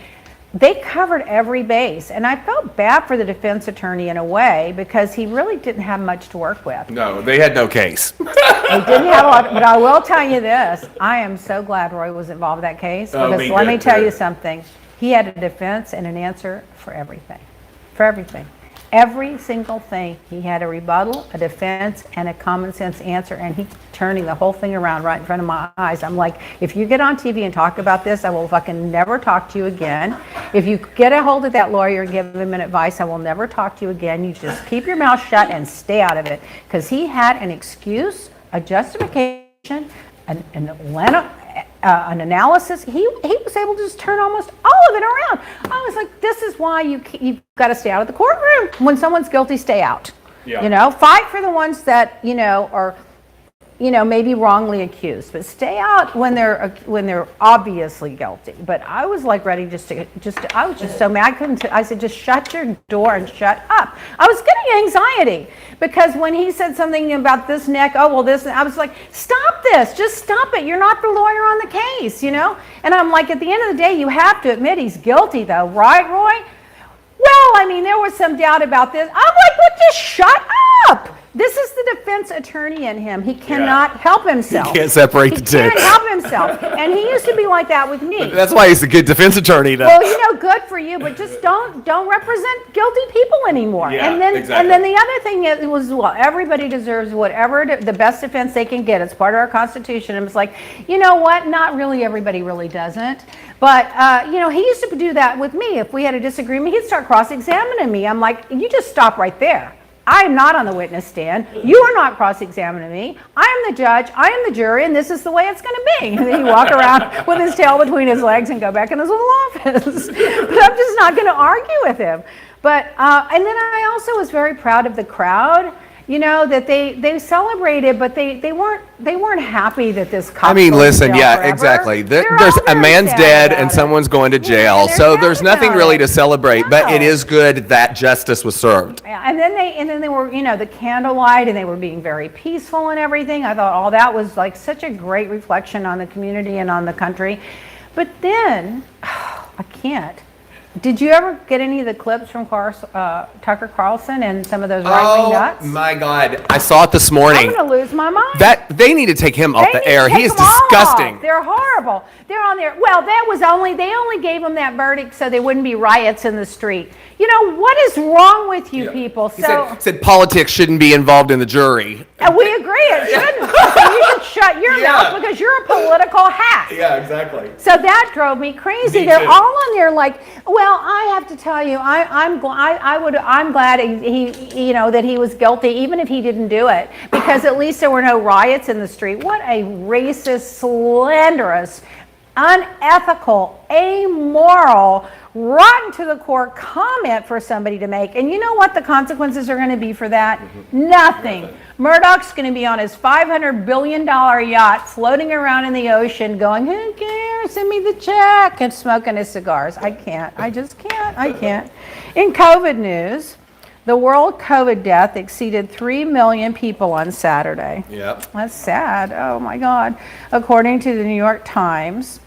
they covered every base, and I felt bad for the defense attorney in a way, because he really didn't have much to work with. No, they had no case. They didn't have a lot, but I will tell you this, I am so glad Roy was involved in that case, because let me tell you something, he had a defense and an answer for everything. For everything. Every single thing. He had a rebuttal, a defense, and a common sense answer, and he's turning the whole thing around right in front of my eyes. I'm like, if you get on TV and talk about this, I will fucking never talk to you again. If you get a hold of that lawyer and give him an advice, I will never talk to you again. You just keep your mouth shut and stay out of it. Because he had an excuse, a justification, an analysis. He was able to just turn almost all of it around. I was like, this is why you've got to stay out of the courtroom. When someone's guilty, stay out. Yeah. You know, fight for the ones that, you know, are, you know, maybe wrongly accused, but stay out when they're obviously guilty. But I was like ready I was just so mad. I said, just shut your door and shut up. I was getting anxiety because when he said something about this neck, I was like, stop this, just stop it. You're not the lawyer on the case, you know? And I'm like, at the end of the day, you have to admit he's guilty though, right, Roy? Well, I mean, there was some doubt about this. I'm like, well, just shut up. This is the defense attorney in him. He cannot help himself. He can't separate the two. He can't help himself. And he used to be like that with me. That's why he's a good defense attorney. Well, good for you, but just don't represent guilty people anymore. Yeah, and then exactly. and then the other thing was, well, everybody deserves whatever the best defense they can get. It's part of our Constitution. And it's like, you know what? Not really. Everybody really doesn't. But he used to do that with me. If we had a disagreement, he'd start cross-examining me. I'm like, you just stop right there. I am not on the witness stand. You are not cross-examining me. I am the judge. I am the jury, and this is the way it's going to be. And then he'd walk around with his tail between his legs and go back in his little office. But I'm just not going to argue with him. But and then I also was very proud of the crowd. That they celebrated, but they weren't happy that this cop. I mean, was listen, in jail yeah, forever. exactly. They're There's all a very man's sad dead about and it. someone's going to jail, Yeah, they're so sad there's nothing about really it. to celebrate. But it No. is good that justice was served. Yeah, and then they were, the candlelight, and they were being very peaceful and everything. I thought all that was like such a great reflection on the community and on the country. But then, I can't. Did you ever get any of the clips from Tucker Carlson and some of those right-wing nuts? Oh my God! I saw it this morning. I'm going to lose my mind. That they need to take him off They the need air. to He take is them all disgusting. off. They're horrible. They're on there. Well, they only gave them that verdict so there wouldn't be riots in the street. What is wrong with you people? He said politics shouldn't be involved in the jury. We agree it shouldn't. So you should shut your mouth because you're a political hack. Yeah, exactly. So that drove me crazy. Me They're too. all on there like, well, I have to tell you, I'm glad that he was guilty, even if he didn't do it, because at least there were no riots in the street. What a racist, slanderous, unethical, amoral, rotten to the core comment for somebody to make. And you know what the consequences are going to be for that? Nothing. Murdoch's going to be on his $500 billion yacht floating around in the ocean going, who cares? Send me the check, and smoking his cigars. I can't. I just can't. I can't. In COVID news, the world COVID death exceeded 3 million people on Saturday. Yep. That's sad. Oh my God. According to the New York Times,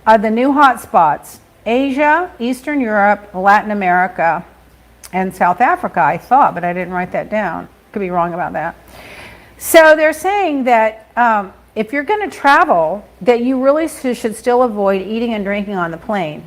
the new hotspots: Asia, Eastern Europe, Latin America, and South Africa, I thought, but I didn't write that down. Could be wrong about that. So they're saying that if you're going to travel, that you really should still avoid eating and drinking on the plane.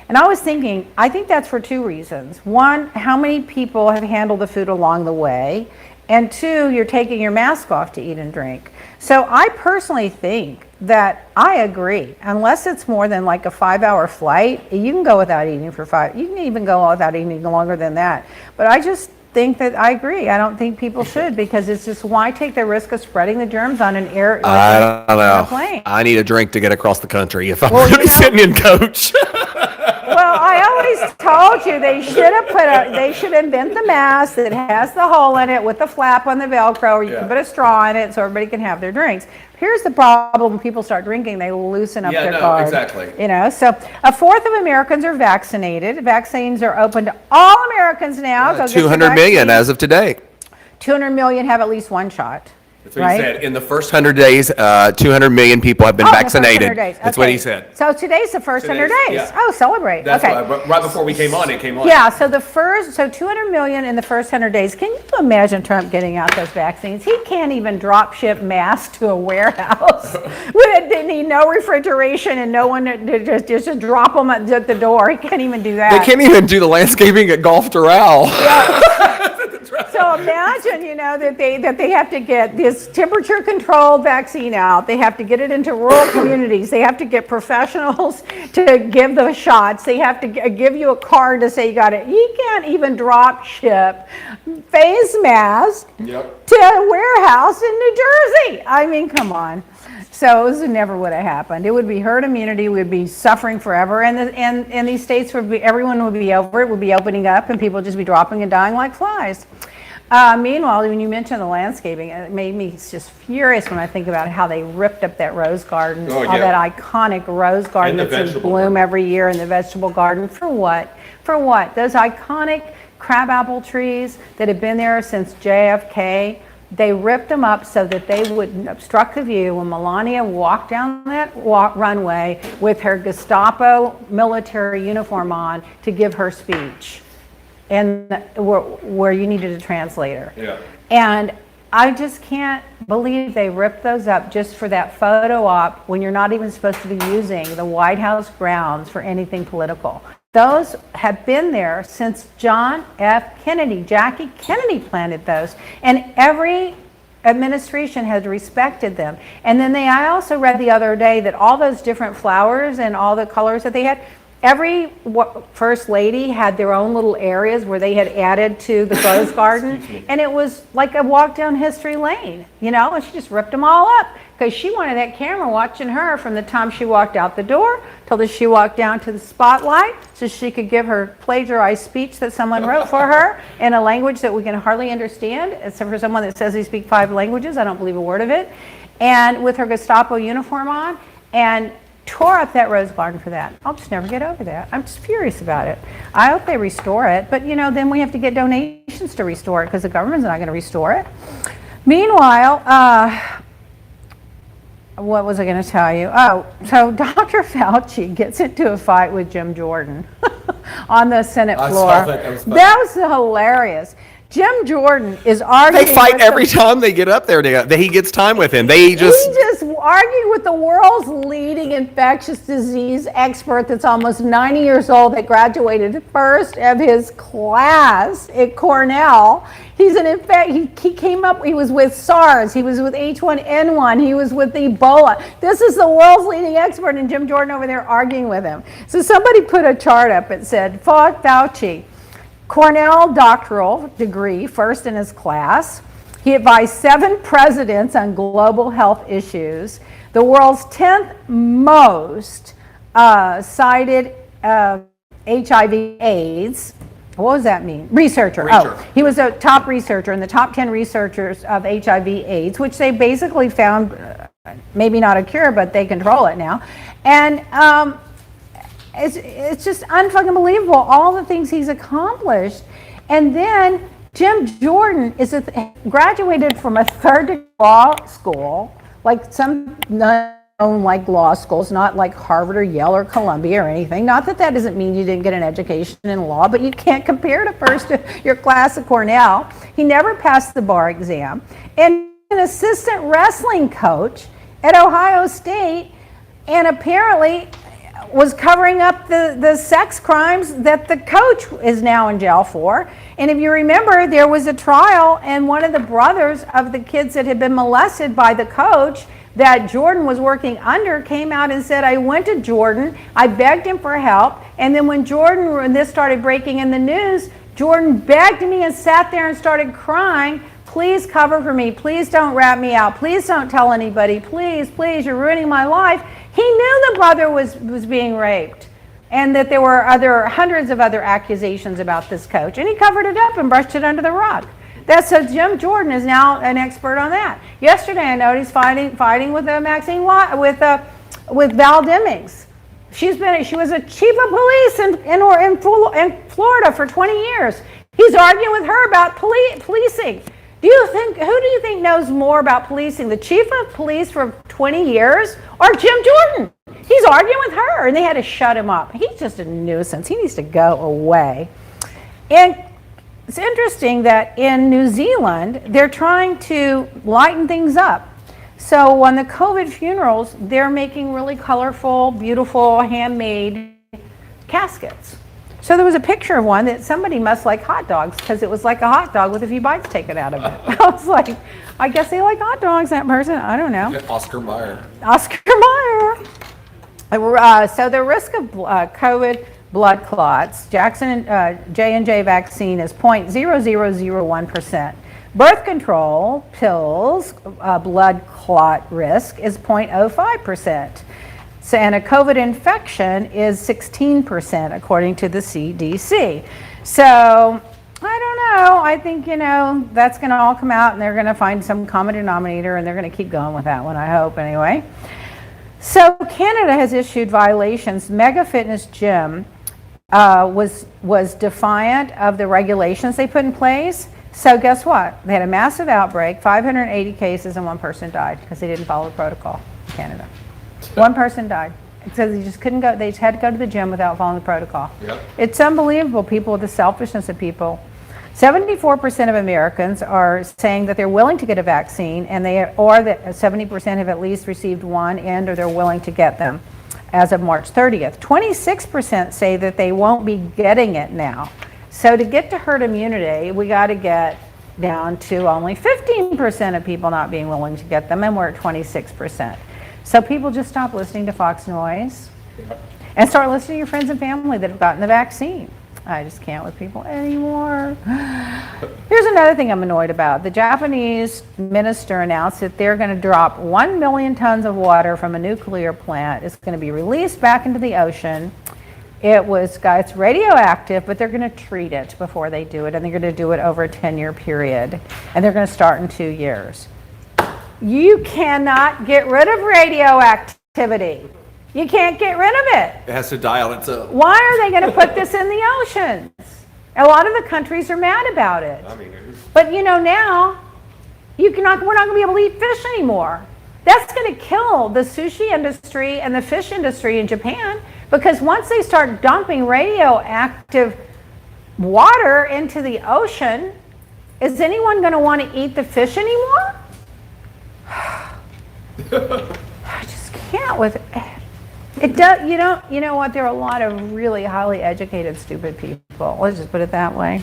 And I was thinking, I think that's for two reasons. One, how many people have handled the food along the way? And two, you're taking your mask off to eat and drink. So I personally think that I agree. Unless it's more than like a 5-hour flight, you can go without eating for 5. You can even go without eating longer than that. But I just think that I agree. I don't think people should, because it's just, why take the risk of spreading the germs on an air I don't on a know. plane? I need a drink to get across the country if I'm Well, going to be sitting in coach. Well, I always told you they should invent the mask that has the hole in it with the flap on the Velcro, or you can put a straw in it so everybody can have their drinks. Here's the problem: when people start drinking, they loosen up their card. exactly. So a fourth of Americans are vaccinated. Vaccines are open to all Americans now. Go get your 200 million vaccine. as of today. 200 million have at least one shot. That's what right? he said. In the first 100 days, 200 million people have been Oh, the first vaccinated. 100 days. That's what Okay. he said. So today's the first 100 Today's- days. yeah. Oh, celebrate. That's okay. why, right before we came on, it came on. Yeah, so 200 million in the first 100 days. Can you imagine Trump getting out those vaccines? He can't even drop ship masks to a warehouse. They need no refrigeration and no one to just drop them at the door. He can't even do that. They can't even do the landscaping at Golf Doral. So imagine, that they have to get this temperature controlled vaccine out. They have to get it into rural communities. They have to get professionals to give the shots. They have to give you a card to say you got it. He can't even drop ship face mask to a warehouse in New Jersey. I mean, come on. So this never would have happened. It would be herd immunity. We'd be suffering forever, and these states would be, everyone would be over it. Would be opening up, and people would just be dropping and dying like flies. Meanwhile, when you mentioned the landscaping, it made me just furious when I think about how they ripped up that rose garden, all that iconic rose garden And the that's in vegetable bloom garden. every year, in the vegetable garden. For what? For what? Those iconic crabapple trees that have been there since JFK. They ripped them up so that they wouldn't obstruct the view when Melania walked down that runway with her Gestapo military uniform on to give her speech, and where you needed a translator. Yeah. And I just can't believe they ripped those up just for that photo op when you're not even supposed to be using the White House grounds for anything political. Those have been there since John F. Kennedy. Jackie Kennedy planted those, and every administration has respected them. And then I also read the other day that all those different flowers and all the colors that they had, every first lady had their own little areas where they had added to the rose garden, and it was like a walk down history lane, you know, and she just ripped them all up because she wanted that camera watching her from the time she walked out the door till she walked down to the spotlight so she could give her plagiarized speech that someone wrote for her in a language that we can hardly understand, except for someone that says they speak 5 languages. I don't believe a word of it. And with her Gestapo uniform on, and tore up that rose garden for that. I'll just never get over that. I'm just furious about it. I hope they restore it, but you know, then we have to get donations to restore it because the government's not going to restore it. Meanwhile, what was I going to tell you? Oh, so Dr. Fauci gets into a fight with Jim Jordan on the Senate floor. I saw that. That was hilarious. Jim Jordan is arguing. They fight every time they get up there. He gets time with him. He just argued with the world's leading infectious disease expert that's almost 90 years old that graduated first of his class at Cornell. He's he came up, he was with SARS, he was with H1N1, he was with Ebola. This is the world's leading expert, and Jim Jordan over there arguing with him. So somebody put a chart up that said, Fauci, Cornell doctoral degree, first in his class. He advised 7 presidents on global health issues. The world's 10th most cited HIV/AIDS. What does that mean? Researcher. Oh, he was a top researcher in the top 10 researchers of HIV/AIDS, which they basically found maybe not a cure, but they control it now. And it's just unfucking believable, all the things he's accomplished. And then Jim Jordan graduated from a 3rd-degree law school, like some known like law schools, not like Harvard or Yale or Columbia or anything. Not that doesn't mean you didn't get an education in law, but you can't compare to first your class at Cornell. He never passed the bar exam. And an assistant wrestling coach at Ohio State, and apparently was covering up the sex crimes that the coach is now in jail for. And if you remember, there was a trial, and one of the brothers of the kids that had been molested by the coach that Jordan was working under came out and said, I went to Jordan, I begged him for help, and then when this started breaking in the news, Jordan begged me and sat there and started crying, please cover for me, please don't rat me out, please don't tell anybody, please, you're ruining my life. He knew the brother was being raped, and that there were hundreds of other accusations about this coach, and he covered it up and brushed it under the rug. So Jim Jordan is now an expert on that. Yesterday, I noticed fighting with Maxine Watt, with Val Demings. She was a chief of police in Florida for 20 years. He's arguing with her about policing. Who do you think knows more about policing, the chief of police for 20 years or Jim Jordan? He's arguing with her, and they had to shut him up. He's just a nuisance. He needs to go away. And it's interesting that in New Zealand, they're trying to lighten things up. So on the COVID funerals, they're making really colorful, beautiful, handmade caskets. So there was a picture of one that somebody must like hot dogs, because it was like a hot dog with a few bites taken out of it. I was like, I guess they like hot dogs, that person. I don't know. Oscar Mayer. So the risk of COVID blood clots, J&J vaccine is 0.0001%. Birth control pills blood clot risk is 0.05%. So, and a COVID infection is 16%, according to the CDC. So, I don't know. I think, that's going to all come out, and they're going to find some common denominator, and they're going to keep going with that one, I hope, anyway. So, Canada has issued violations. Mega Fitness Gym was defiant of the regulations they put in place. So, guess what? They had a massive outbreak, 580 cases, and 1 person died because they didn't follow the protocol in Canada. 1 person died. It says they just couldn't go, they just had to go to the gym without following the protocol. Yep. It's unbelievable, the selfishness of people. 74% of Americans are saying that they're willing to get a vaccine, and that 70% have at least received one and or they're willing to get them as of March 30th. 26% say that they won't be getting it now. So to get to herd immunity, we got to get down to only 15% of people not being willing to get them, and we're at 26%. So people just stop listening to Fox Noise and start listening to your friends and family that have gotten the vaccine. I just can't with people anymore. Here's another thing I'm annoyed about. The Japanese minister announced that they're going to drop 1 million tons of water from a nuclear plant. It's going to be released back into the ocean. It's radioactive, but they're going to treat it before they do it, and they're going to do it over a 10-year period, and they're going to start in 2 years. You cannot get rid of radioactivity. You can't get rid of it. It has to die on its own. Why are they going to put this in the oceans? A lot of the countries are mad about it. But now we're not going to be able to eat fish anymore. That's going to kill the sushi industry and the fish industry in Japan, because once they start dumping radioactive water into the ocean, is anyone going to want to eat the fish anymore? I just can't with it. It does, you know what? There are a lot of really highly educated, stupid people. Let's just put it that way.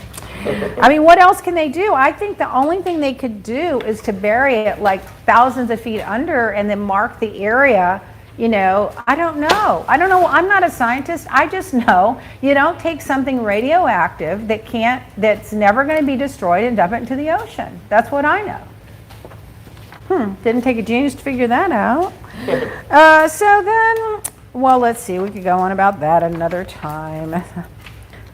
I mean, what else can they do? I think the only thing they could do is to bury it like thousands of feet under and then mark the area. I don't know. I'm not a scientist. I just know you don't take something radioactive that's never going to be destroyed and dump it into the ocean. That's what I know. Didn't take a genius to figure that out. So then, well, let's see. We could go on about that another time.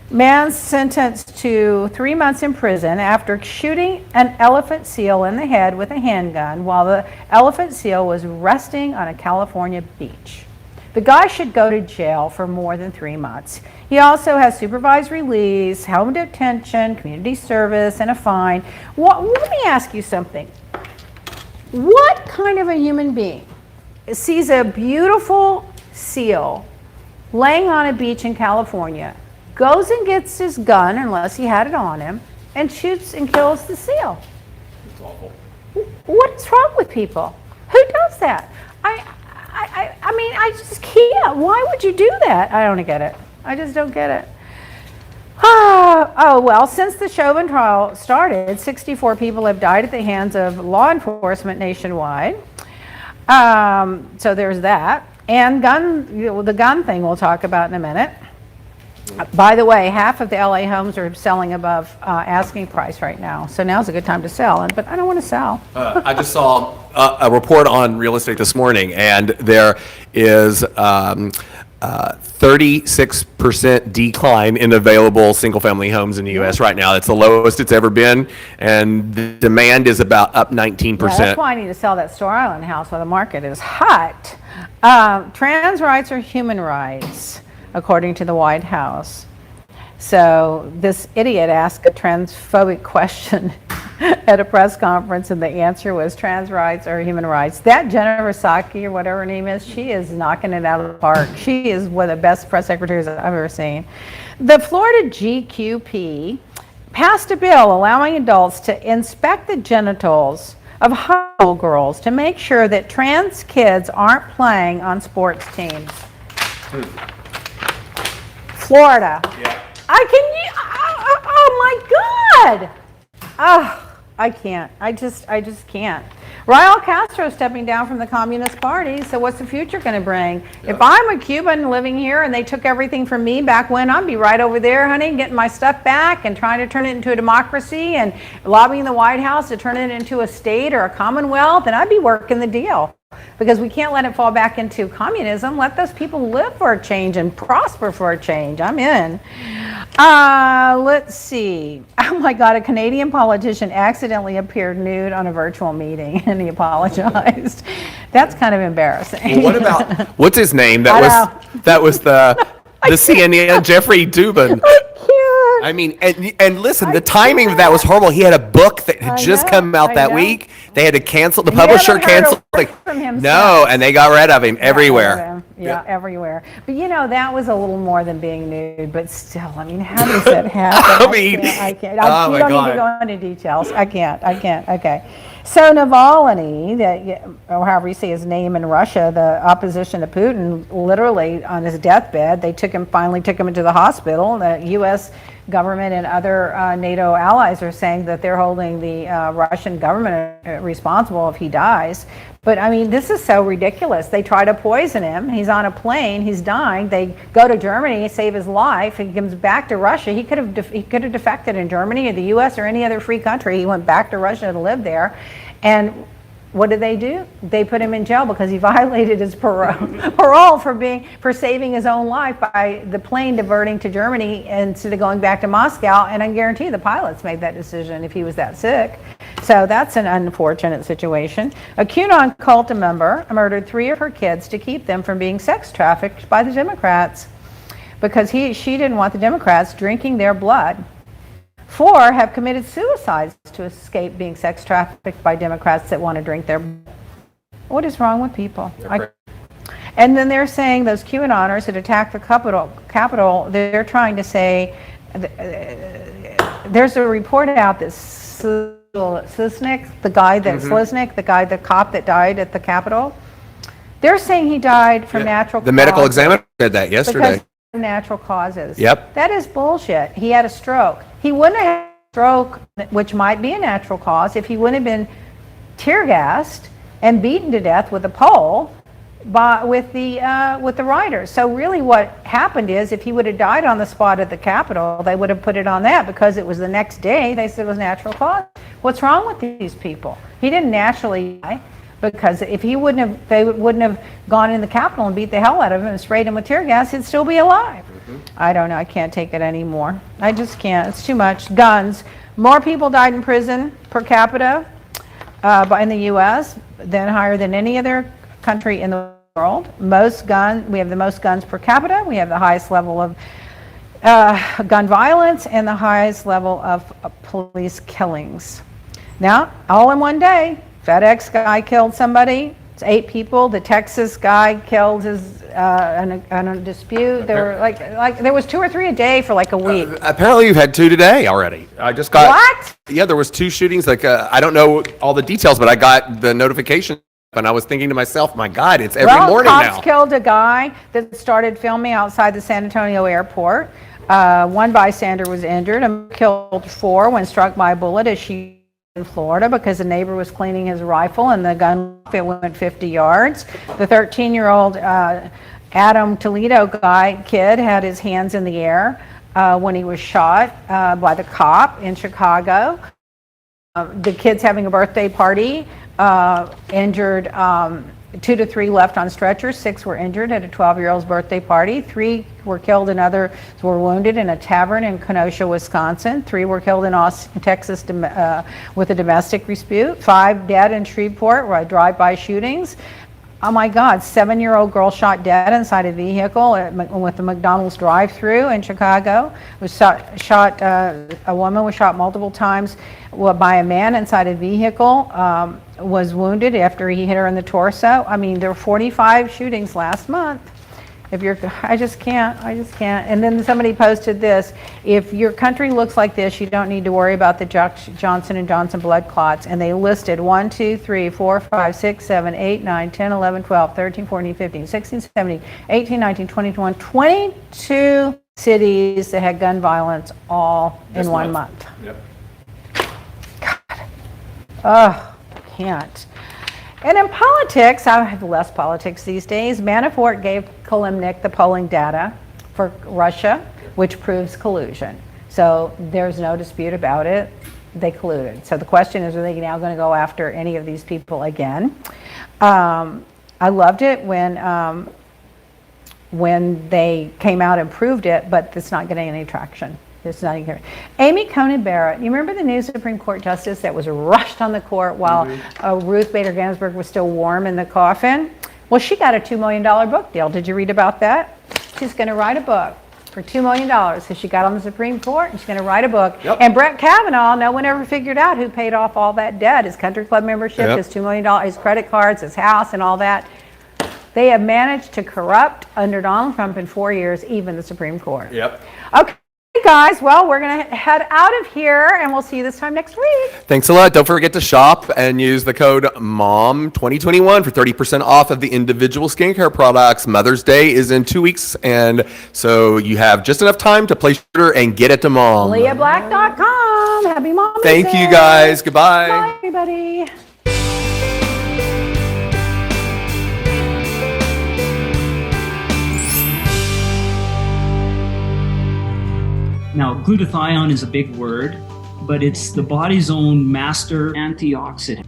Man sentenced to 3 months in prison after shooting an elephant seal in the head with a handgun while the elephant seal was resting on a California beach. The guy should go to jail for more than 3 months. He also has supervised release, home detention, community service, and a fine. Let me ask you something. What kind of a human being sees a beautiful seal laying on a beach in California, goes and gets his gun, unless he had it on him, and shoots and kills the seal? It's awful. What's wrong with people? Who does that? I mean, I just can't. Why would you do that? I don't get it. I just don't get it. Oh, well, since the Chauvin trial started, 64 people have died at the hands of law enforcement nationwide. So there's that. And the gun thing we'll talk about in a minute. By the way, half of the LA homes are selling above asking price right now. So now's a good time to sell, but I don't want to sell. I just saw a report on real estate this morning, and there is 36% decline in available single-family homes in the U.S. right now. It's the lowest it's ever been, and the demand is about up 19%. Yeah, that's why I need to sell that Store Island house where the market is hot. Trans rights are human rights, according to the White House. So this idiot asked a transphobic question at a press conference, and the answer was trans rights are human rights. That Jenna Psaki, or whatever her name is, she is knocking it out of the park. She is one of the best press secretaries I've ever seen. The Florida GQP passed a bill allowing adults to inspect the genitals of high school girls to make sure that trans kids aren't playing on sports teams. Florida. Yeah. Oh my God. Oh, I can't. I just can't. Raul Castro stepping down from the Communist Party, so what's the future going to bring? Yeah. If I'm a Cuban living here and they took everything from me back when, I'd be right over there, honey, getting my stuff back and trying to turn it into a democracy and lobbying the White House to turn it into a state or a commonwealth, and I'd be working the deal. Because we can't let it fall back into communism. Let those people live for a change and prosper for a change. I'm in. Let's see. Oh my God, a Canadian politician accidentally appeared nude on a virtual meeting and he apologized. That's kind of embarrassing. Well, what about, what's his name? That was the CNN, Jeffrey Dubin. I mean, and listen, the timing of that was horrible. He had a book that had just come out that week. They had to cancel, the publisher canceled. From him No, and they got rid of him everywhere. Yeah, everywhere. But that was a little more than being nude, but still, I mean, how does that happen? I can't. Oh you my don't God. need to go into details. I can't. Okay. So Navalny, or however you say his name in Russia, the opposition to Putin, literally on his deathbed, they finally took him into the hospital. The U.S. government and other NATO allies are saying that they're holding the Russian government responsible if he dies. But I mean, this is so ridiculous. They try to poison him. He's on a plane. He's dying. They go to Germany, save his life. He comes back to Russia. He could have defected in Germany or the U.S. or any other free country. He went back to Russia to live there. And what did they do? They put him in jail because he violated his parole for saving his own life by the plane diverting to Germany instead of going back to Moscow. And I guarantee the pilots made that decision if he was that sick. So that's an unfortunate situation. A QAnon cult member murdered 3 of her kids to keep them from being sex trafficked by the Democrats because she didn't want the Democrats drinking their blood. 4 have committed suicides to escape being sex trafficked by Democrats that want to drink their blood. What is wrong with people? And then they're saying those QAnoners that attacked the Capitol, they're trying to say, there's a report out that Slisnik, the cop that died at the Capitol, they're saying he died from natural causes. The medical examiner said that yesterday. Because of natural causes. Yep. That is bullshit. He had a stroke. He wouldn't have had a stroke, which might be a natural cause, if he wouldn't have been tear gassed and beaten to death with a pole with the rioters. So really what happened is if he would have died on the spot at the Capitol, they would have put it on that because it was the next day. They said it was natural cause. What's wrong with these people? He didn't naturally die because if they wouldn't have gone in the Capitol and beat the hell out of him and sprayed him with tear gas, he'd still be alive. I don't know. I can't take it anymore. I just can't. It's too much. Guns. More people died in prison per capita in the U.S. higher than any other country in the world. We have the most guns per capita. We have the highest level of gun violence and the highest level of police killings. Now, all in one day, FedEx guy killed somebody. It's 8 people. The Texas guy killed his in a dispute. There were there was 2 or 3 a day for like a week. Apparently, you've had 2 today already. I just got. What? Yeah, there was 2 shootings. I don't know all the details, but I got the notification. And I was thinking to myself, my God, it's every morning now. Cops killed a guy that started filming outside the San Antonio airport. 1 bystander was injured and killed 4 when struck by a bullet as she in Florida because the neighbor was cleaning his rifle and the gun went 50 yards. The 13-year-old Adam Toledo kid had his hands in the air when he was shot by the cop in Chicago. The kid's having a birthday party. Injured 2 to 3 left on stretchers. 6 were injured at a 12-year-old's birthday party. 3 were killed and others were wounded in a tavern in Kenosha, Wisconsin. 3 were killed in Austin, Texas with a domestic dispute. 5 dead in Shreveport by drive-by shootings. Oh my God, 7-year-old girl shot dead inside a vehicle with the McDonald's drive-thru in Chicago. A woman was shot multiple times by a man inside a vehicle, was wounded after he hit her in the torso. I mean, there were 45 shootings last month. I just can't. And then somebody posted this: if your country looks like this, you don't need to worry about the Johnson & Johnson blood clots. And they listed 1, 2, 3, 4, 5, 6, 7, 8, 9, 10, 11, 12, 13, 14, 15, 16, 17, 18, 19, 20, 21, 22 cities that had gun violence all in 1 month. Yep. God. Oh, can't. And in politics, I have less politics these days. Manafort gave Kalimnik the polling data for Russia, which proves collusion. So there's no dispute about it. They colluded. So the question is, are they now going to go after any of these people again? I loved it when they came out and proved it, but it's not getting any traction. It's not even. Amy Coney Barrett, you remember the new Supreme Court justice that was rushed on the court while Ruth Bader Ginsburg was still warm in the coffin? Well, she got a $2 million book deal. Did you read about that? She's going to write a book for $2 million because she got on the Supreme Court and she's going to write a book. Yep. And Brett Kavanaugh, no one ever figured out who paid off all that debt, his country club membership, Yep. his $2 million, his credit cards, his house, and all that. They have managed to corrupt under Donald Trump in 4 years, even the Supreme Court. Yep. Okay, guys, well, we're going to head out of here and we'll see you this time next week. Thanks a lot. Don't forget to shop and use the code MOM2021 for 30% off of the individual skincare products. Mother's Day is in 2 weeks, and so you have just enough time to place your order and get it to Mom. LeahBlack.com. Happy Mom Thank you, guys. Goodbye. Bye, everybody. Now, glutathione is a big word, but it's the body's own master antioxidant.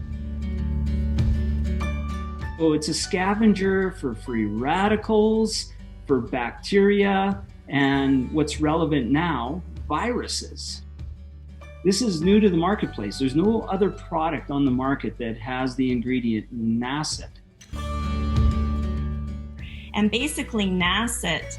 So it's a scavenger for free radicals, for bacteria, and what's relevant now, viruses. This is new to the marketplace. There's no other product on the market that has the ingredient NACET. And basically NACET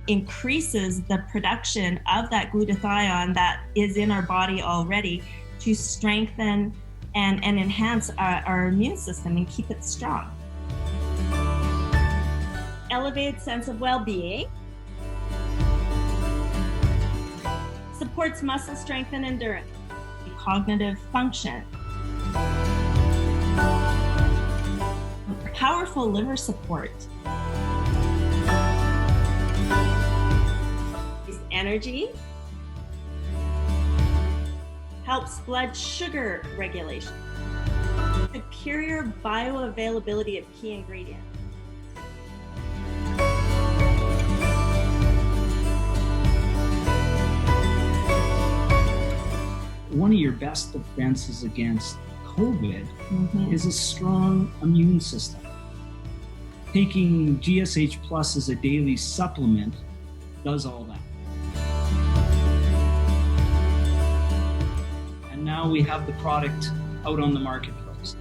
increases the production of that glutathione that is in our body already to strengthen and enhance our immune system and keep it strong. Elevates sense of well-being, supports muscle strength and endurance, cognitive function, powerful liver support, energy, helps blood sugar regulation, superior bioavailability of key ingredients. One of your best defenses against COVID is a strong immune system. Taking GSH Plus as a daily supplement does all that. And now we have the product out on the marketplace.